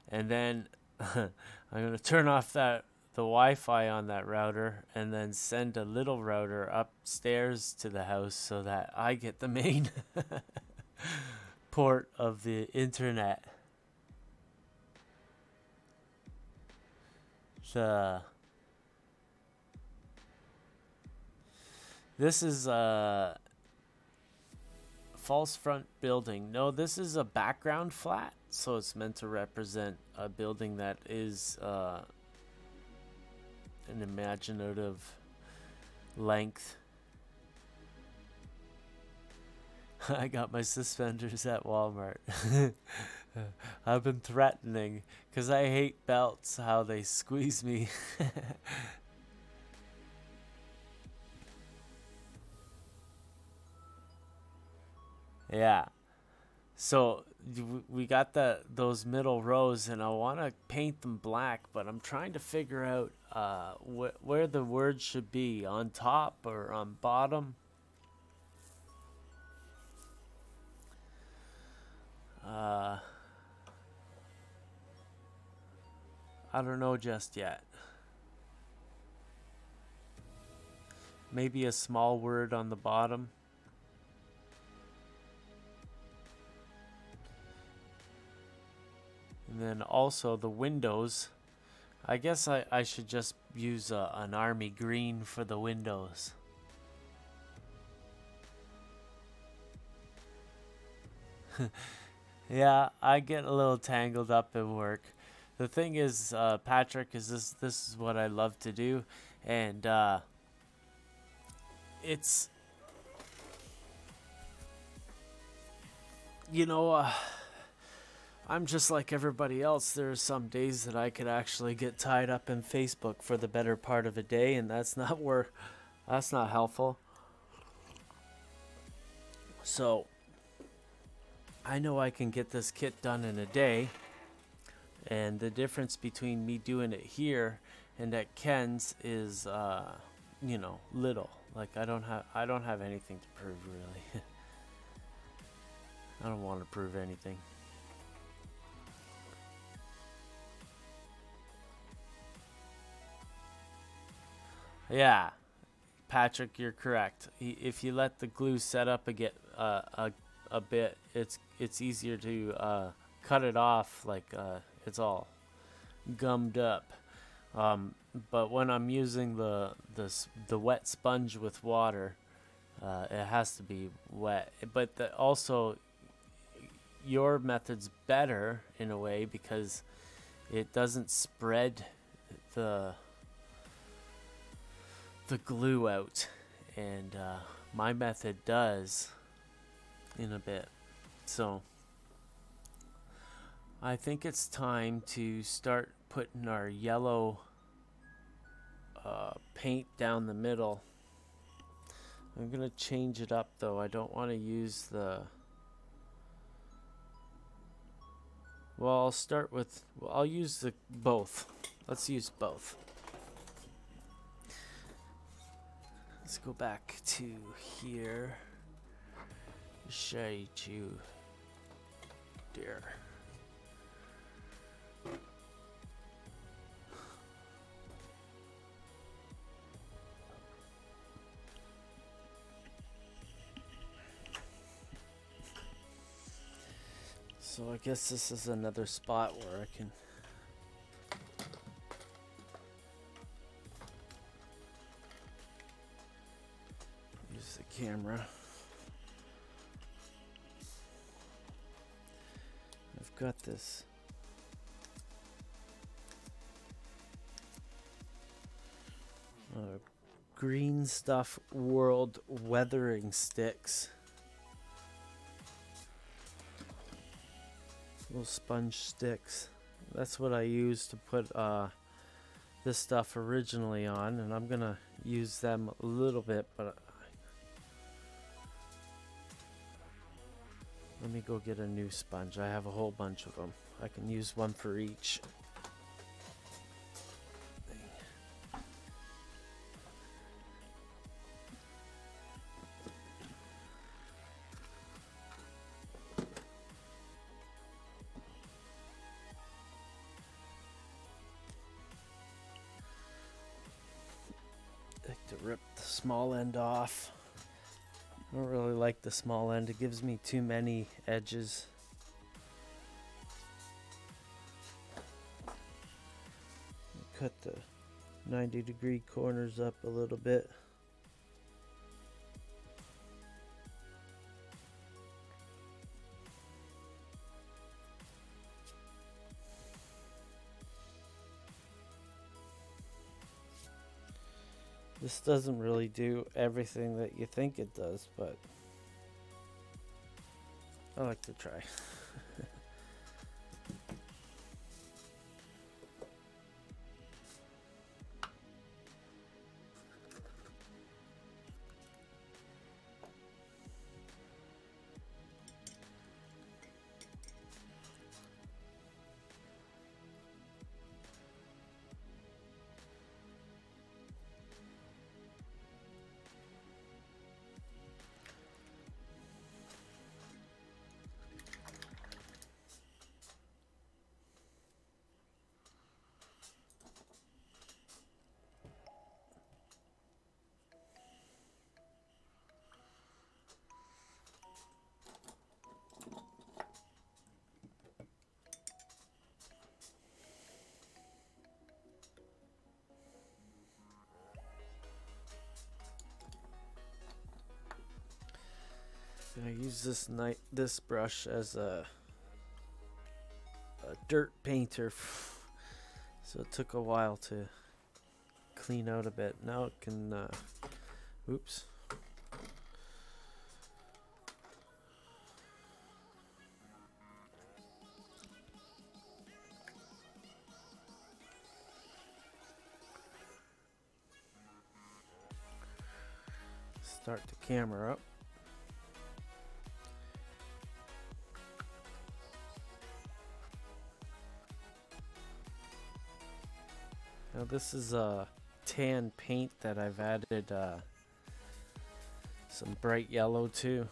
[SPEAKER 1] And then I'm going to turn off the Wi-Fi on that router and then send a little router upstairs to the house so that I get the main port of the internet. This is a false front building. No, this is a background flat, so it's meant to represent a building that is an imaginative length. I got my suspenders at Walmart. I've been threatening because I hate belts, how they squeeze me. Yeah. So we got those middle rows, and I want to paint them black, but I'm trying to figure out where the words should be, on top or on bottom. I don't know just yet. Maybe a small word on the bottom. And then also the windows. I guess I should just use an army green for the windows. Yeah, I get a little tangled up in work. The thing is, Patrick, is this is what I love to do, and it's, you know, I'm just like everybody else. There are some days that I could actually get tied up in Facebook for the better part of a day, and that's not helpful. So I know I can get this kit done in a day, and the difference between me doing it here and at Ken's is you know, little. Like I don't have anything to prove, really. I don't want to prove anything. Yeah, Patrick, you're correct. If you let the glue set up a bit, it's easier to cut it off, like it's all gummed up. But when I'm using the wet sponge with water, it has to be wet. But also, your method's better in a way because it doesn't spread the glue out, and my method does in a bit. So I think it's time to start putting our yellow paint down the middle. I'm gonna change it up though. I don't want to use the, well, I'll use both. Let's use both. Let's go back to here. Shade you, dear. So I guess this is another spot where I can use the camera. I've got this green stuff world weathering sticks.
[SPEAKER 2] little sponge sticks. That's what I used to put this stuff originally on, and I'm gonna use them a little bit, but let me go get a new sponge. I have a whole bunch of them. I can use one for each. To rip the small end off. I don't really like the small end. It gives me too many edges. Cut the 90-degree corners up a little bit. This doesn't really do everything that you think it does, but I like to try. I use this brush as a dirt painter, so it took a while to clean out a bit. Now it can, oops. Start the camera up. Now this is a tan paint that I've added some bright yellow to.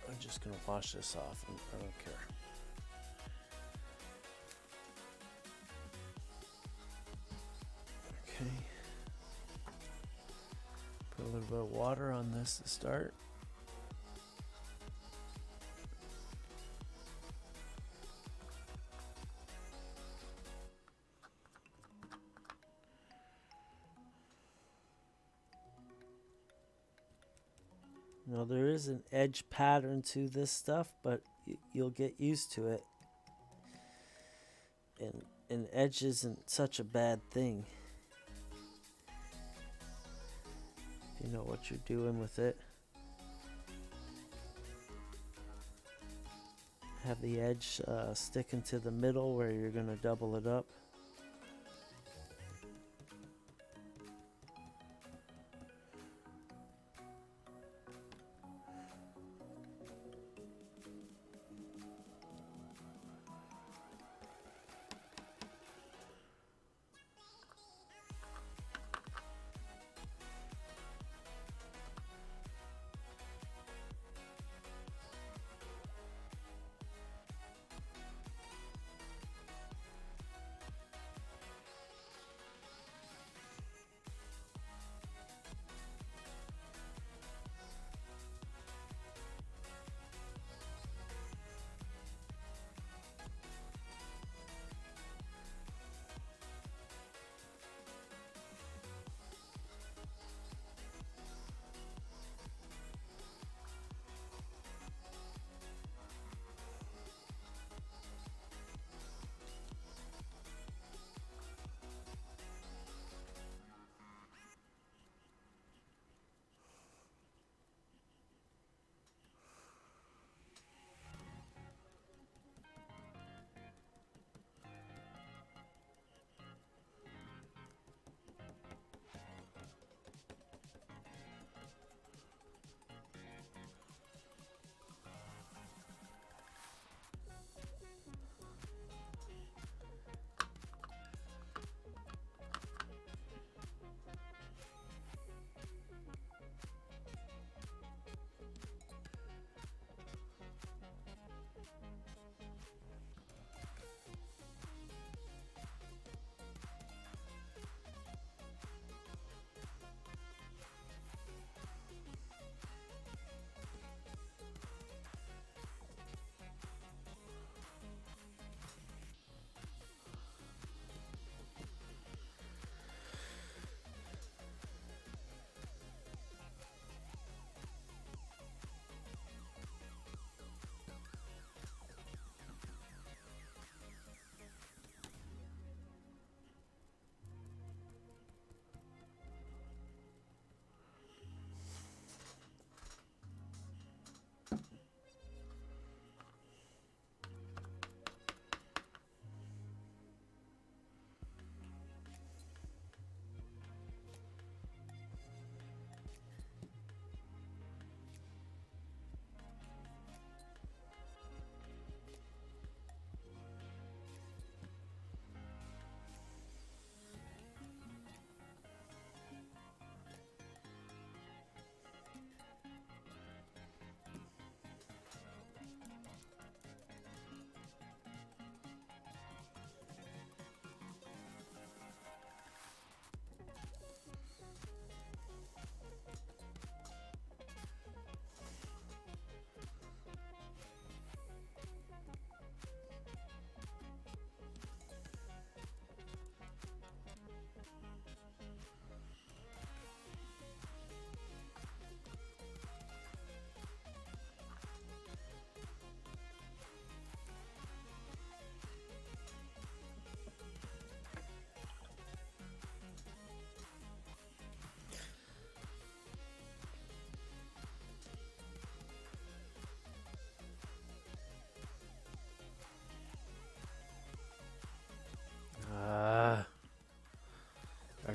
[SPEAKER 2] I'm just gonna wash this off. I don't care. Okay. Put a little bit of water on this to start. Now there is an edge pattern to this stuff, but you'll get used to it. And an edge isn't such a bad thing. If you know what you're doing with it. Have the edge stick into the middle where you're going to double it up.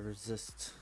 [SPEAKER 2] resist.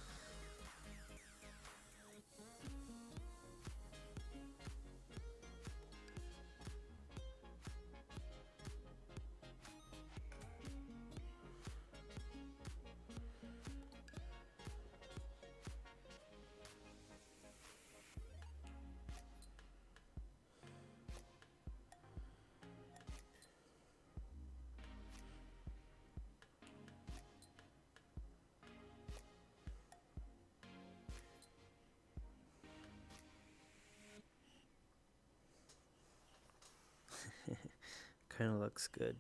[SPEAKER 2] Kind of looks good.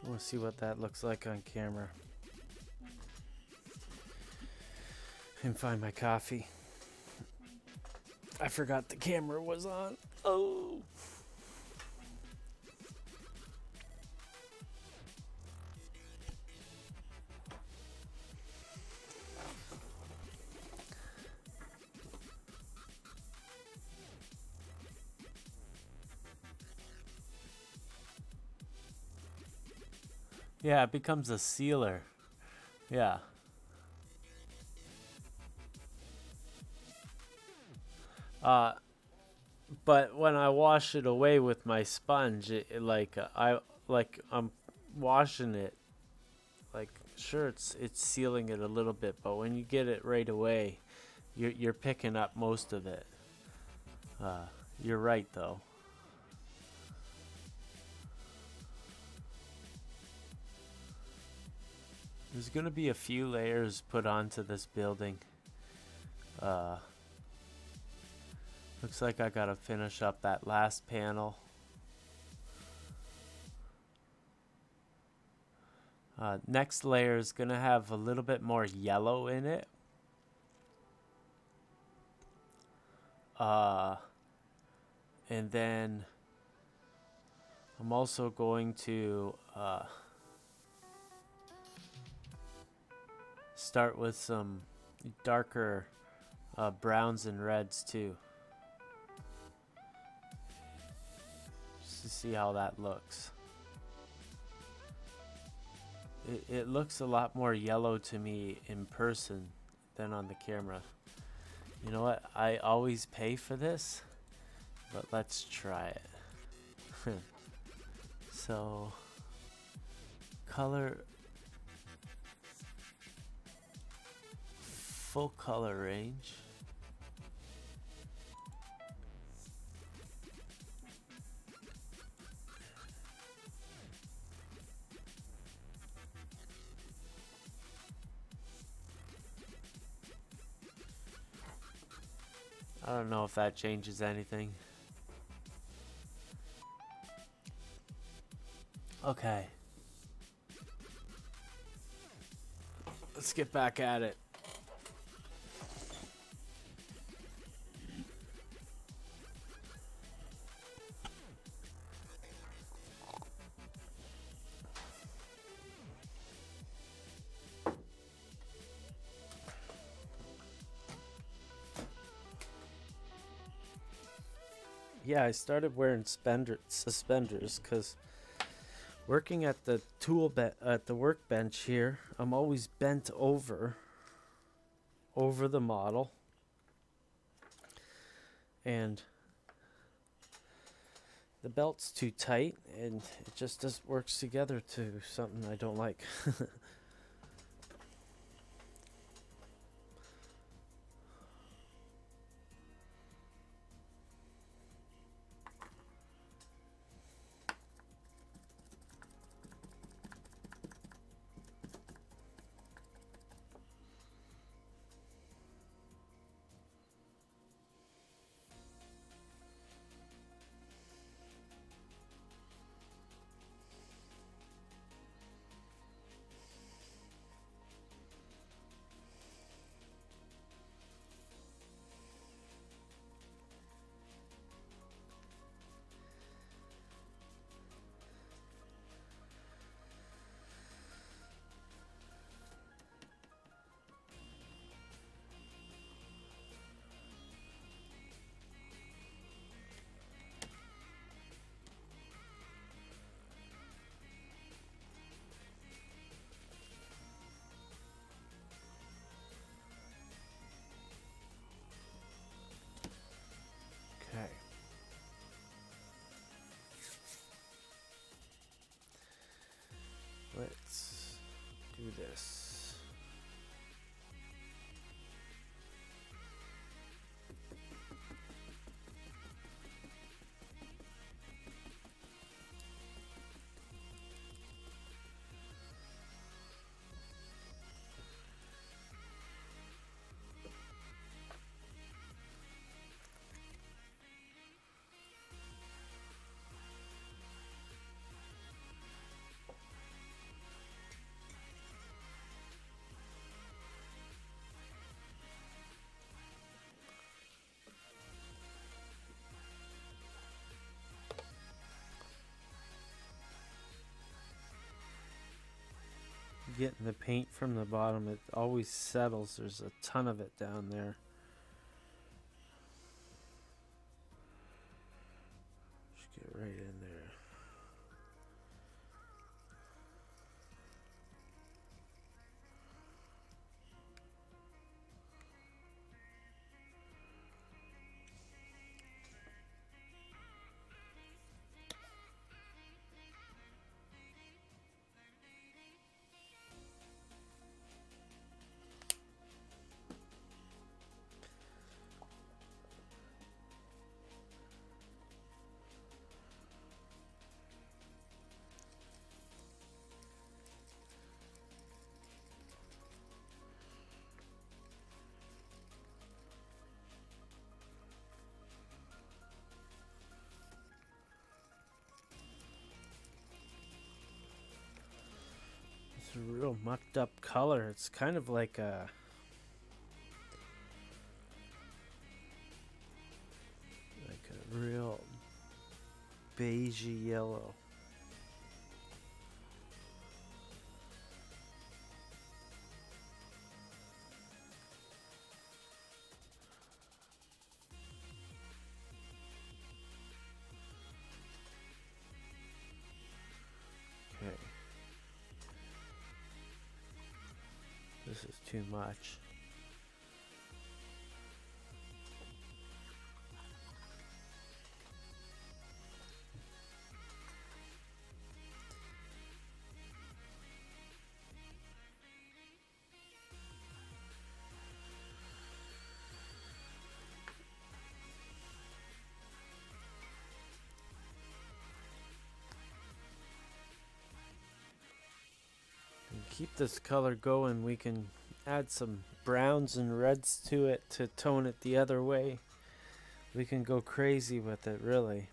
[SPEAKER 2] We'll see what that looks like on camera. And find my coffee. I forgot the camera was on. Oh.
[SPEAKER 1] Yeah, it becomes a sealer. Yeah. But when I wash it away with my sponge, I'm washing it. Like, sure, it's sealing it a little bit, but when you get it right away, you're picking up most of it. You're right though. There's going to be a few layers put onto this building. Looks like I got to finish up that last panel. Next layer is going to have a little bit more yellow in it. And then I'm also going to start with some darker browns and reds too, just to see how that looks. It looks a lot more yellow to me in person than on the camera. You know what? I always pay for this, but let's try it. So, color, full color range. I don't know if that changes anything. Okay. Let's get back at it. Yeah, I started wearing suspenders because working at the at the workbench here, I'm always bent over the model, and the belt's too tight, and it just works together to something I don't like.
[SPEAKER 2] this. Getting the paint from the bottom, it always settles. There's a ton of it down there. Just get right in there. It's a real mucked up color. It's kind of like a real beigey yellow. Okay. This is too much. Keep this color going, we can add some browns and reds to it to tone it the other way. We can go crazy with it, really.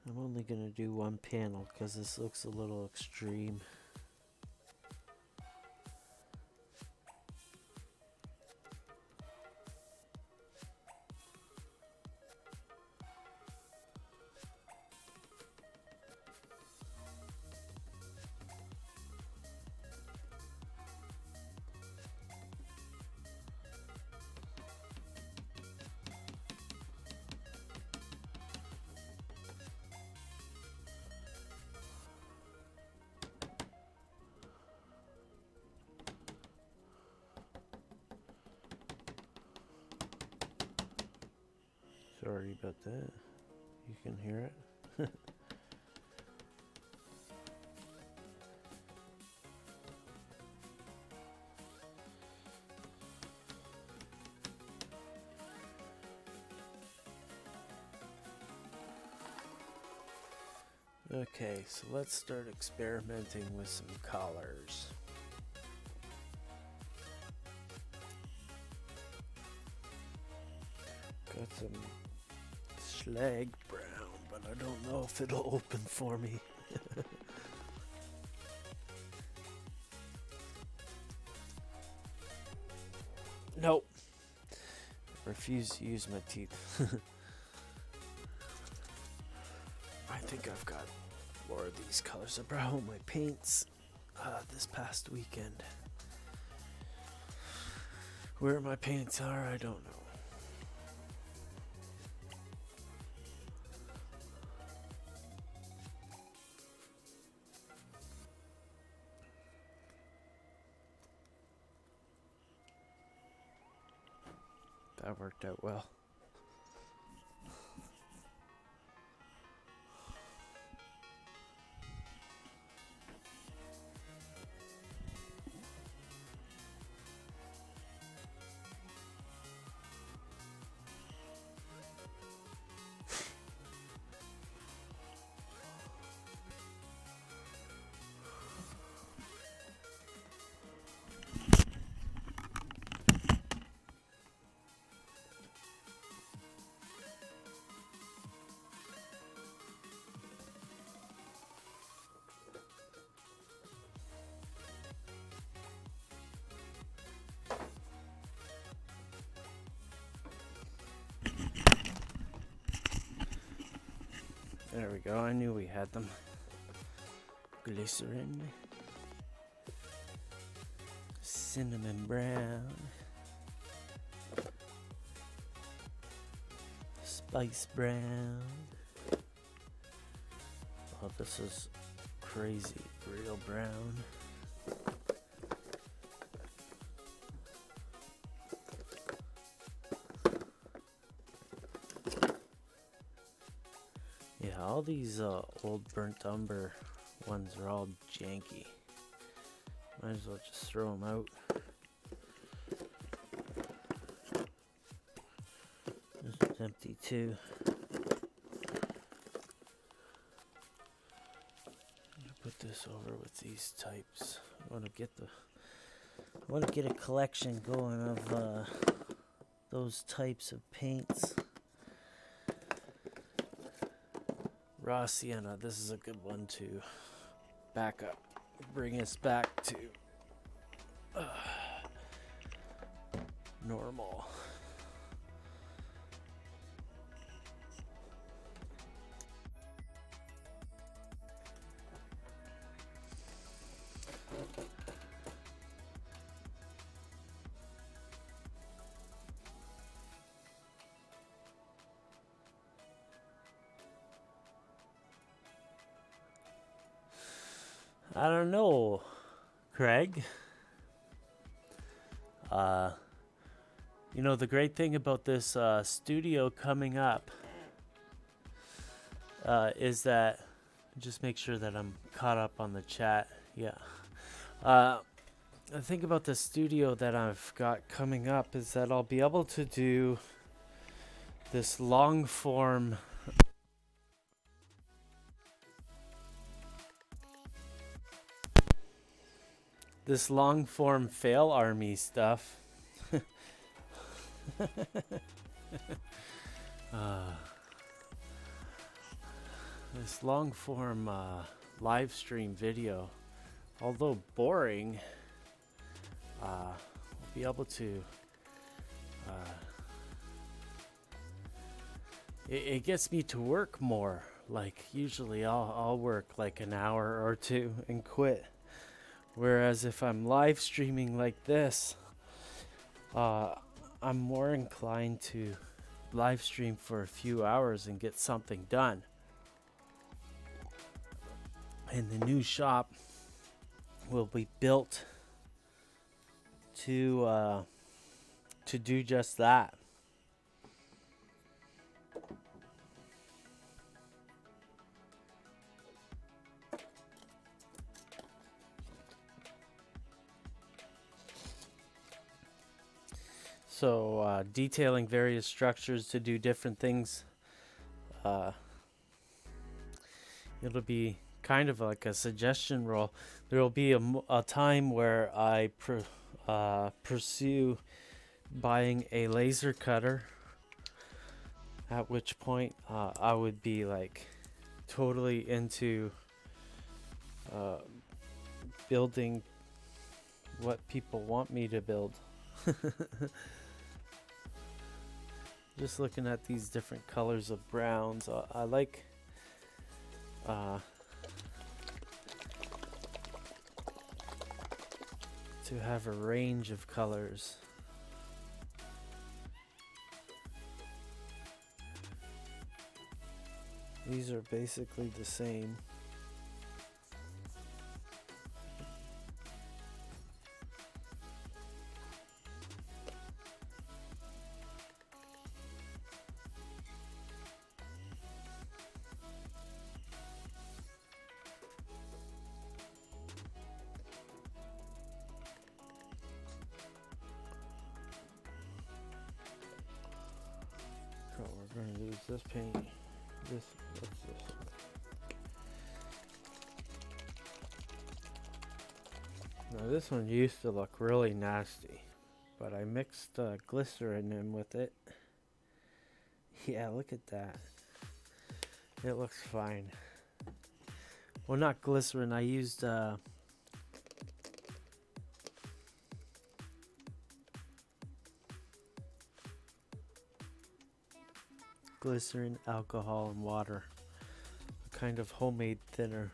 [SPEAKER 2] I'm only going to do one panel because this looks a little extreme. Sorry about that. You can hear it. Okay, so let's start experimenting with some colors. Got some slag brown, but I don't know if it'll open for me. Nope. I refuse to use my teeth. I think I've got more of these colors. I brought home my paints this past weekend.
[SPEAKER 1] Where my paints are, I don't know. That worked out well. There we go, I knew we had them. Glycerin. Cinnamon brown. Spice brown. Oh, this is crazy, real brown. Yeah, all these old burnt umber ones are all janky. Might as well just throw them out. This is empty too. Put this over with these types. I want to get a collection going of those types of paints. Raw sienna, this is a good one to back up, bring us back to normal. I don't know, Craig. You know, the great thing about this studio coming up is that, just make sure that I'm caught up on the chat. Yeah. The thing about the studio that I've got coming up is that I'll be able to do this long form fail army stuff. This long form live stream video, although boring, I'll be able to it gets me to work more. Like usually I'll work like an hour or two and quit. Whereas if I'm live streaming like this, I'm more inclined to live stream for a few hours and get something done. And the new shop will be built to do just that. So detailing various structures to do different things. It'll be kind of like a suggestion role. There will be a time where I pursue buying a laser cutter, at which point I would be like totally into building what people want me to build. Just looking at these different colors of browns, I like to have a range of colors
[SPEAKER 2] These are basically the same. Oh, we're going to use this paint. What's this? Now this one used to look really nasty, but I mixed glycerin in with it. Yeah, look at that. It looks fine. Well, not glycerin, I used glycerin, alcohol, and water. A kind of homemade thinner.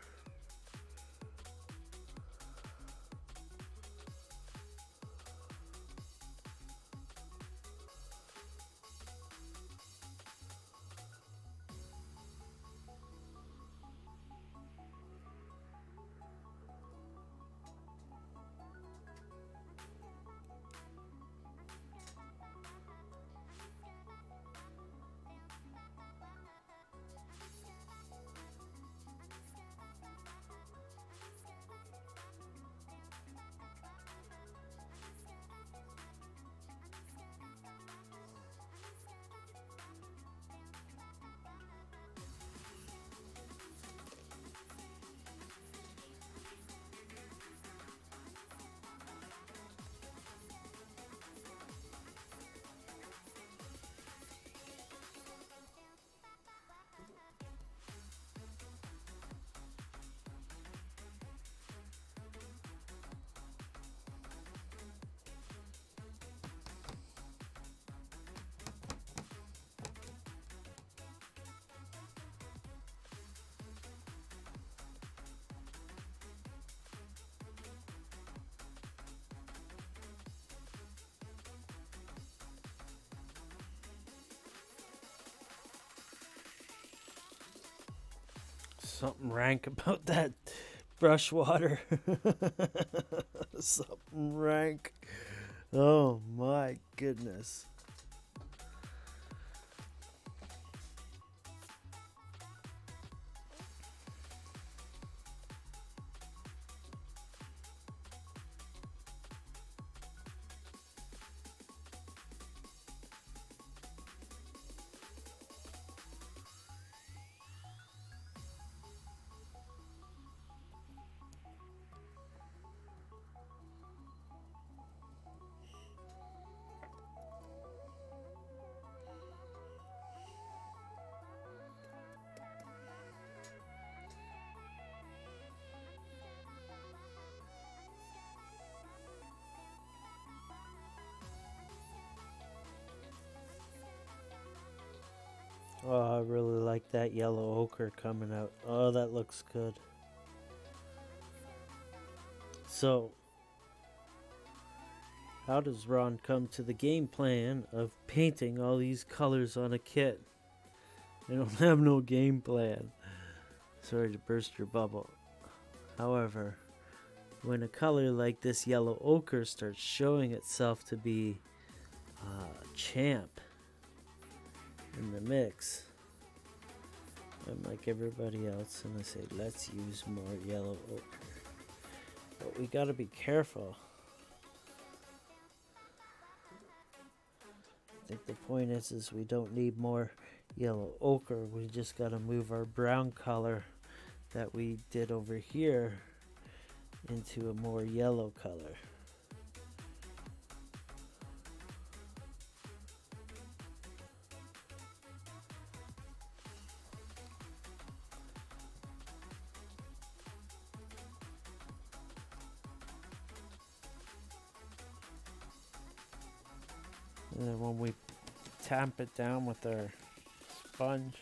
[SPEAKER 2] Something rank about that brush water. Something rank. Oh my goodness. Oh, I really like that yellow ochre coming out. Oh, that looks good. So, how does Ron come to the game plan of painting all these colors on a kit? They don't have no game plan. Sorry to burst your bubble. However, when a color like this yellow ochre starts showing itself to be champ in the mix, I'm like everybody else and I say let's use more yellow ochre, but we got to be careful. I think the point is we don't need more yellow ochre, we just got to move our brown color that we did over here into a more yellow color. And then when we tamp it down with our sponge,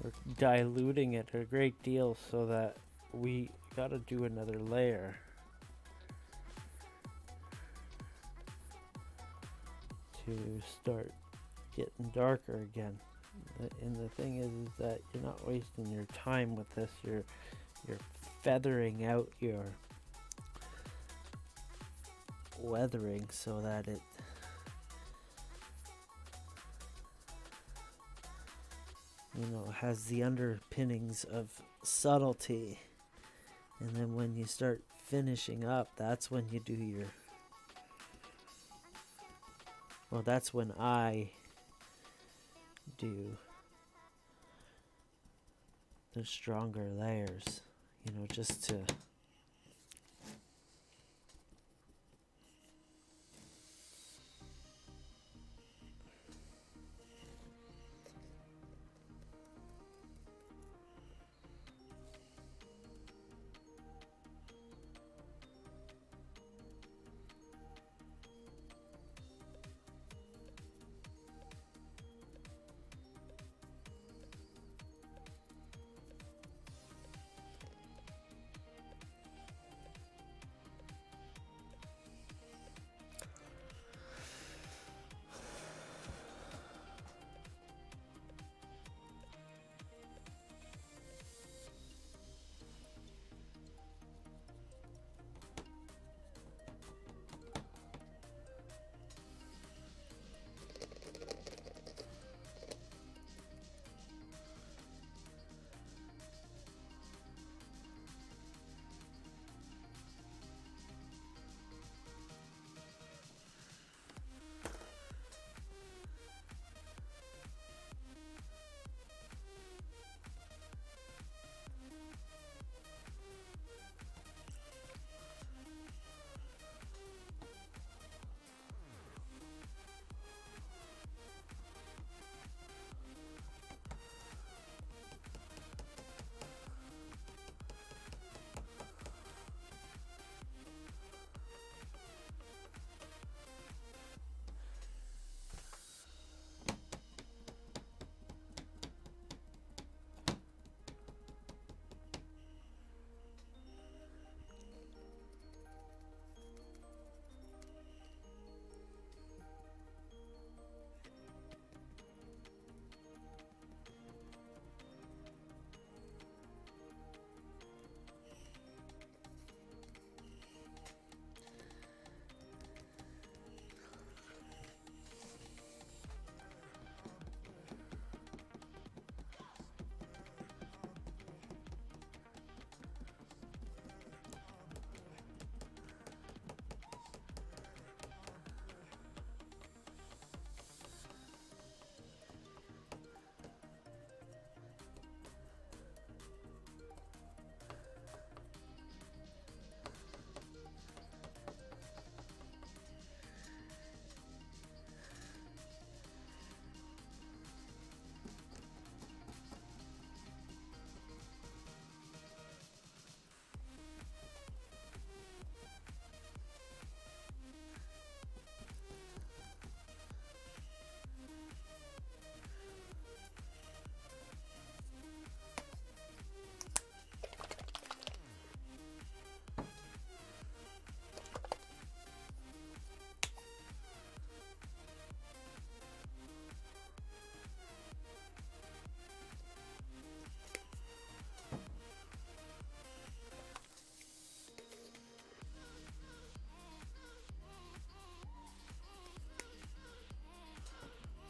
[SPEAKER 2] we're diluting it a great deal so that we gotta do another layer to start getting darker again. And the thing is that you're not wasting your time with this. You're feathering out your weathering so that it has the underpinnings of subtlety. And then when you start finishing up, that's when you do your, well, that's when I do the stronger layers, just to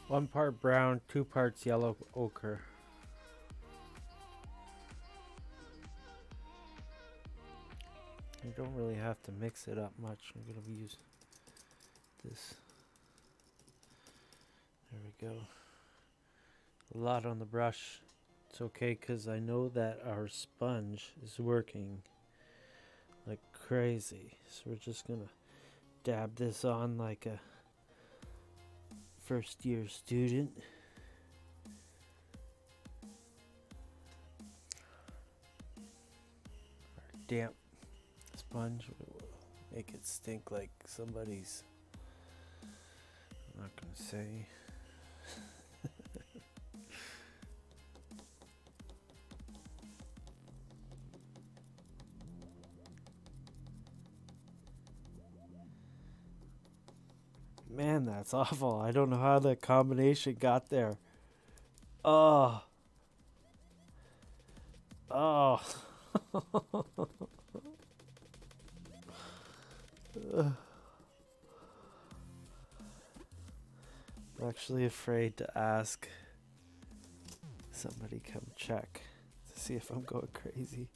[SPEAKER 2] one part brown, 2 parts yellow ochre. You don't really have to mix it up much. I'm going to use this. There we go. A lot on the brush. It's okay because I know that our sponge is working like crazy. So we're just going to dab this on like a first year student. Our damp sponge will make it stink like somebody's, I'm not gonna say. Man, that's awful. I don't know how the combination got there. Oh. Oh. I'm actually afraid to ask somebody come check to see if I'm going crazy.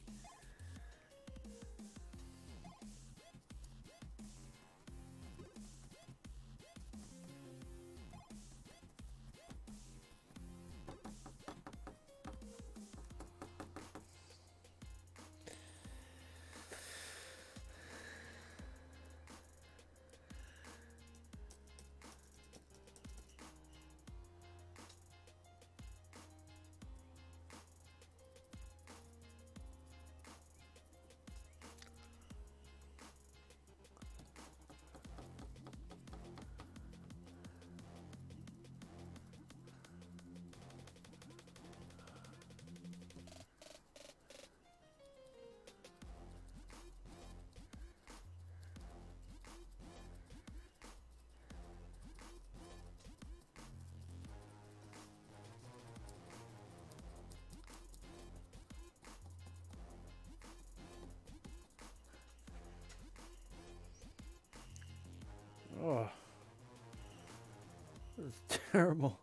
[SPEAKER 2] Oh, it's terrible.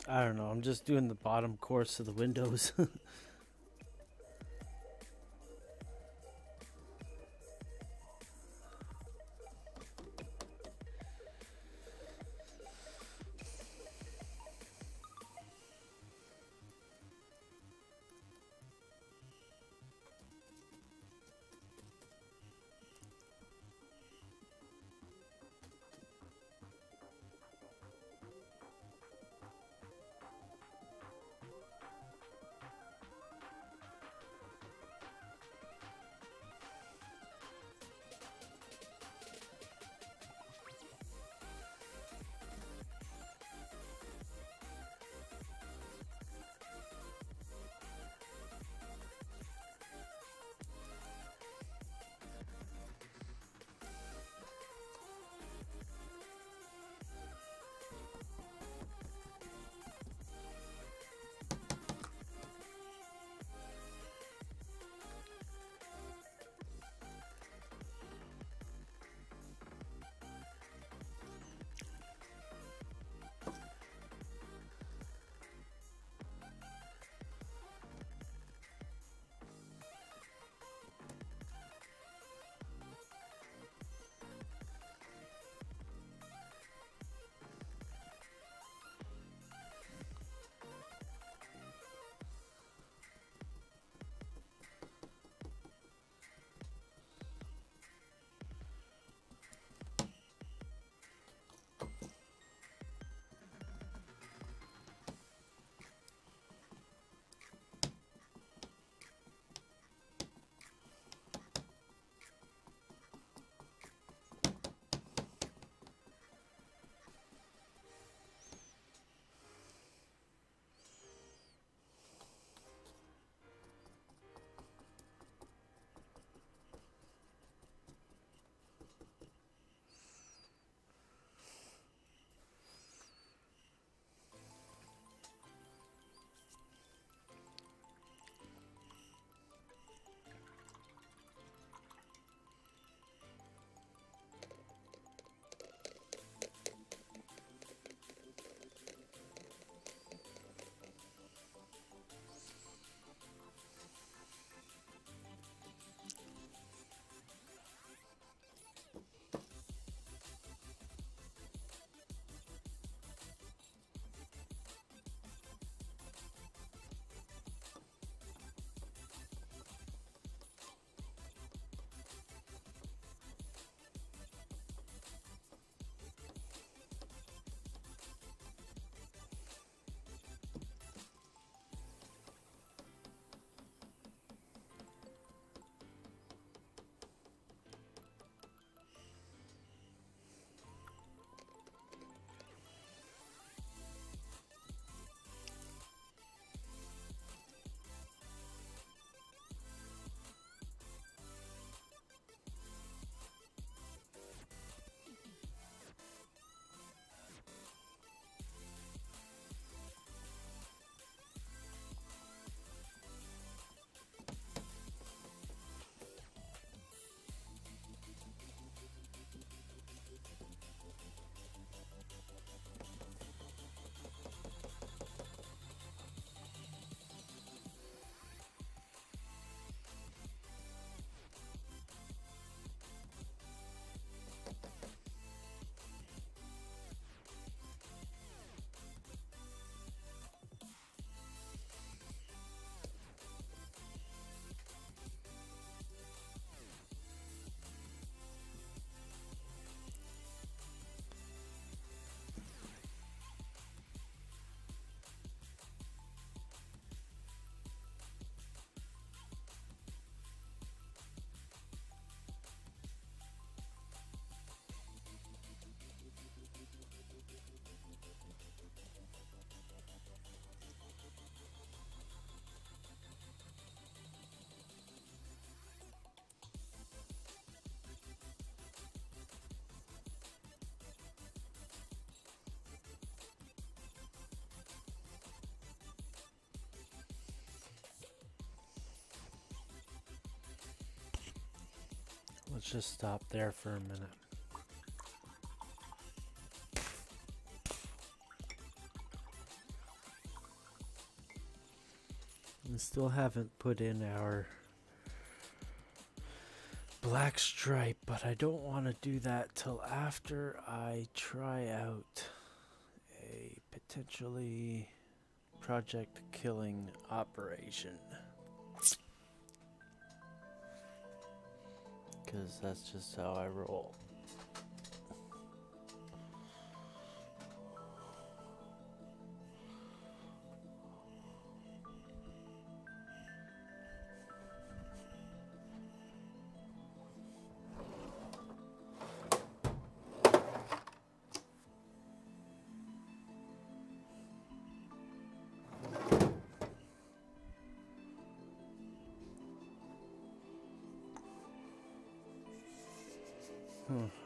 [SPEAKER 2] I don't know. I'm just doing the bottom course of the windows. Let's just stop there for a minute. We still haven't put in our black stripe, but I don't want to do that till after I try out a potentially project killing operation. Because that's just how I roll.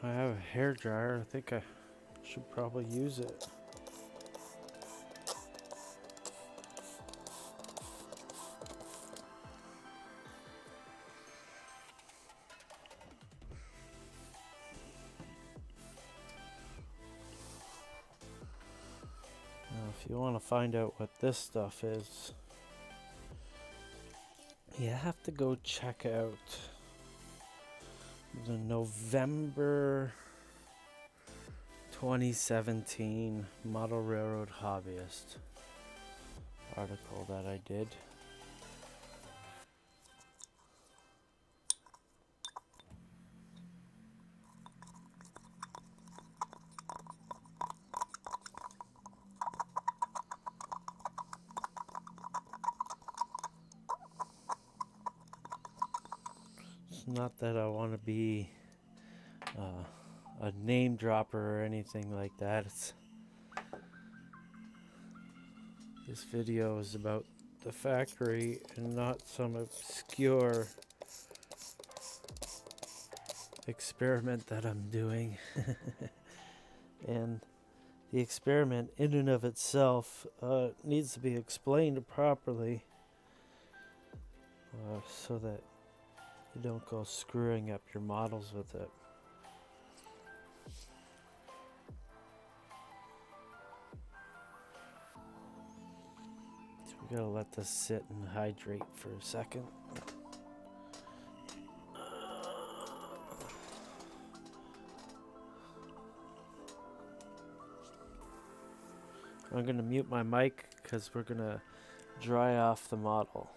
[SPEAKER 2] I have a hair dryer. I think I should probably use it. Now, if you want to find out what this stuff is, you have to go check out the November 2017 Model Railroad Hobbyist article that I did. It's not that I want to be a name dropper or anything like that. This video is about the factory and not some obscure experiment that I'm doing. And the experiment in and of itself needs to be explained properly so that you don't go screwing up your models with it. So we gotta let this sit and hydrate for a second. I'm gonna mute my mic because we're gonna dry off the model.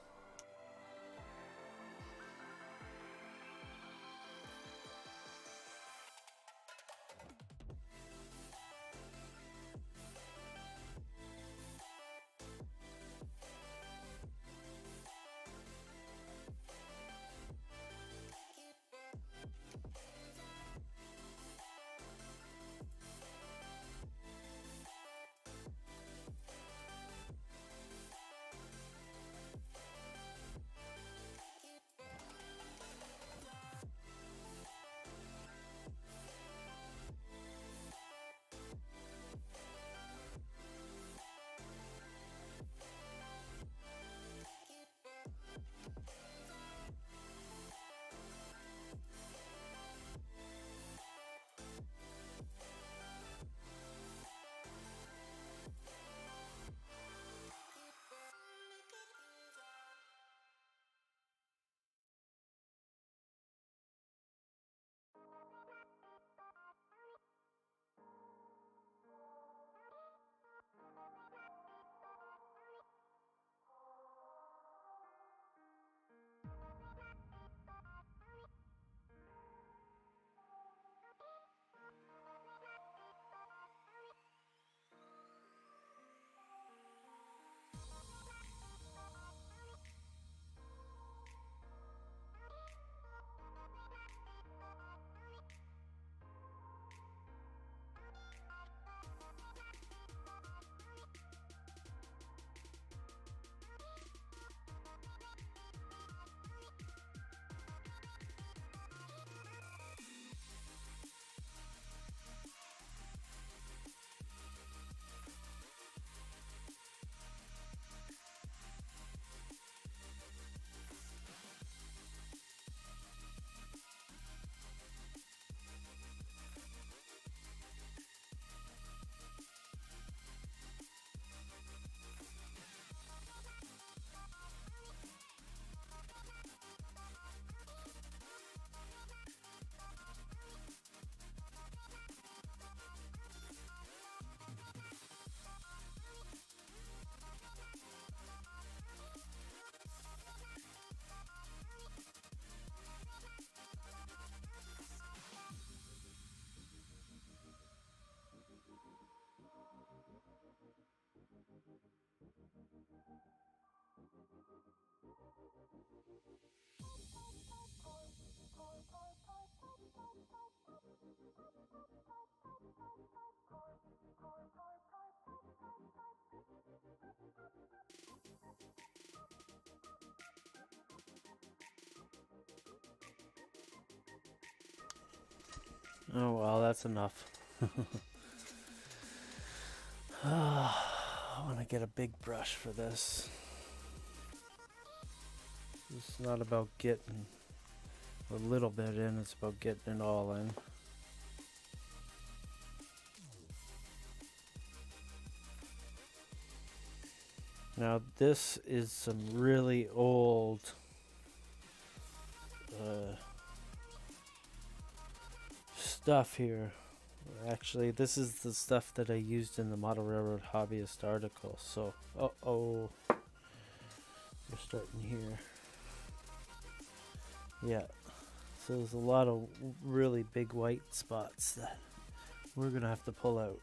[SPEAKER 2] Oh well, that's enough. I want to get a big brush for this. It's not about getting a little bit in, it's about getting it all in. Now this is some really old stuff here. Actually, this is the stuff that I used in the Model Railroad Hobbyist article. So, we're starting here. Yeah, so there's a lot of really big white spots that we're gonna have to pull out.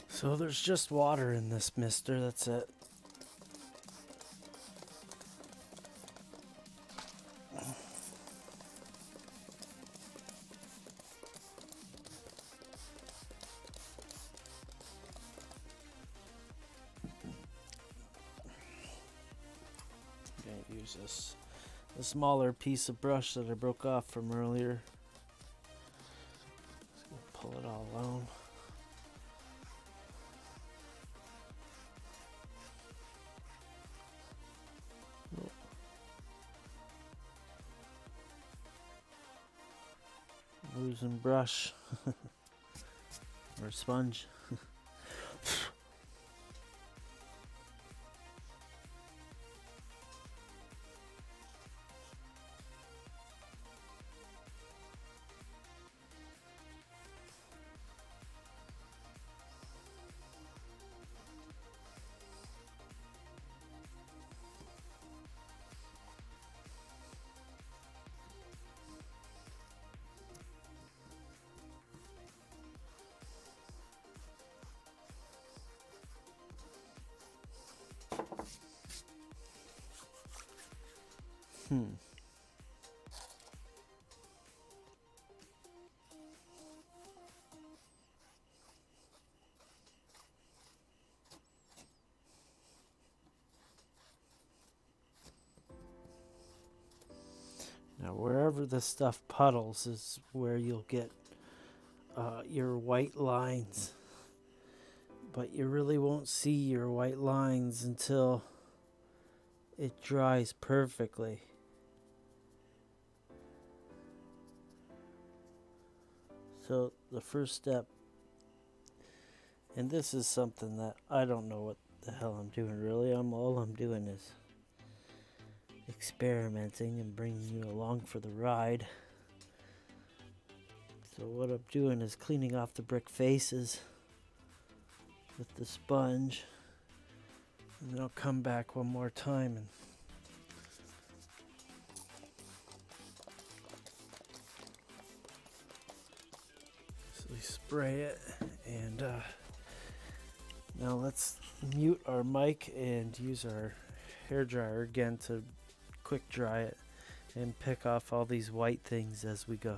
[SPEAKER 2] So there's just water in this mister, that's it. I'm gonna use a smaller piece of brush that I broke off from earlier. Just gonna pull it all along. Losing brush or sponge. Now wherever the stuff puddles is where you'll get your white lines. but you really won't see your white lines until it dries perfectly. So the first step, and this is something that I don't know what the hell I'm doing really. All I'm doing is experimenting and bringing you along for the ride. So what I'm doing is cleaning off the brick faces with the sponge, and then I'll come back one more time and spray it. And now let's mute our mic and use our hair dryer again to quick dry it and pick off all these white things as we go.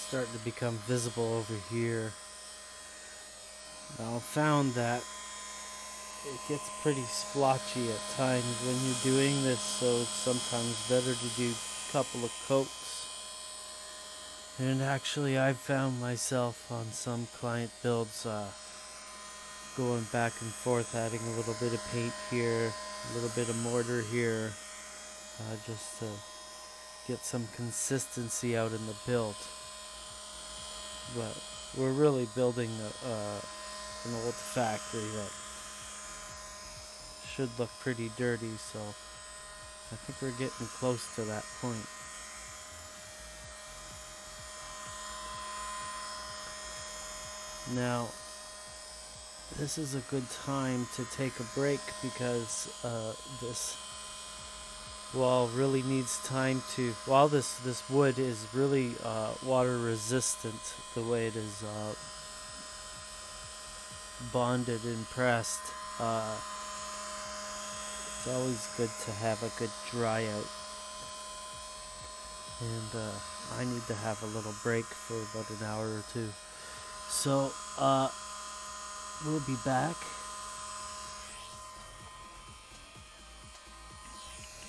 [SPEAKER 2] Starting to become visible over here. Now I found that it gets pretty splotchy at times when you're doing this, so it's sometimes better to do a couple of coats. And actually I've found myself on some client builds going back and forth, adding a little bit of paint here, a little bit of mortar here, just to get some consistency out in the build. But we're really building an old factory that should look pretty dirty, so I think we're getting close to that point. Now, this is a good time to take a break because this wall really needs time to, while this wood is really water resistant the way it is bonded and pressed, it's always good to have a good dry out, and I need to have a little break for about an hour or two, so we'll be back.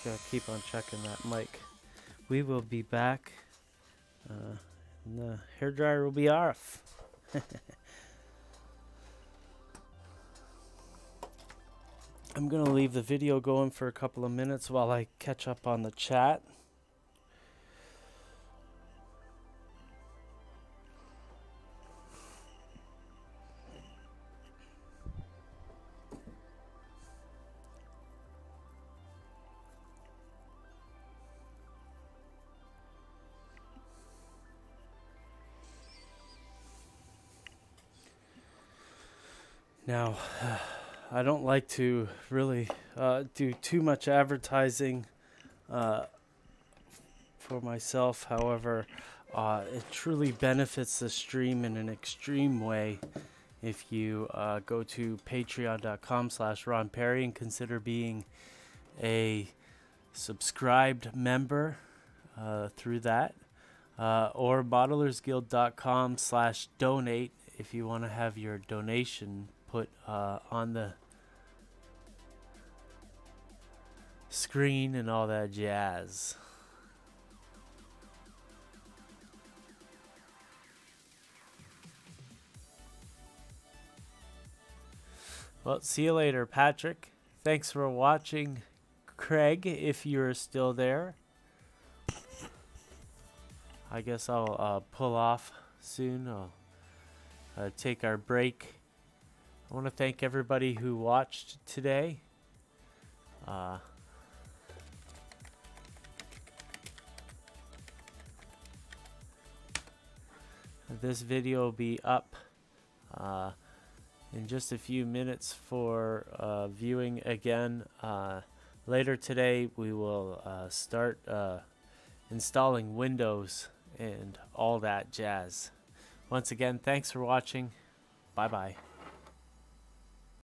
[SPEAKER 2] Gotta keep on checking that mic. We will be back, and the hairdryer will be off. I'm gonna leave the video going for a couple of minutes while I catch up on the chat. Now, I don't like to really do too much advertising for myself. However, it truly benefits the stream in an extreme way if you go to patreon.com/Ron Perry and consider being a subscribed member through that, or bottlersguild.com/donate if you want to have your donation put on the screen and all that jazz. Well, see you later, Patrick. Thanks for watching. Craig, if you're still there. I guess I'll pull off soon. I'll take our break. I want to thank everybody who watched today. This video will be up in just a few minutes for viewing again. Later today we will start installing Windows and all that jazz. Once again, thanks for watching. Bye bye.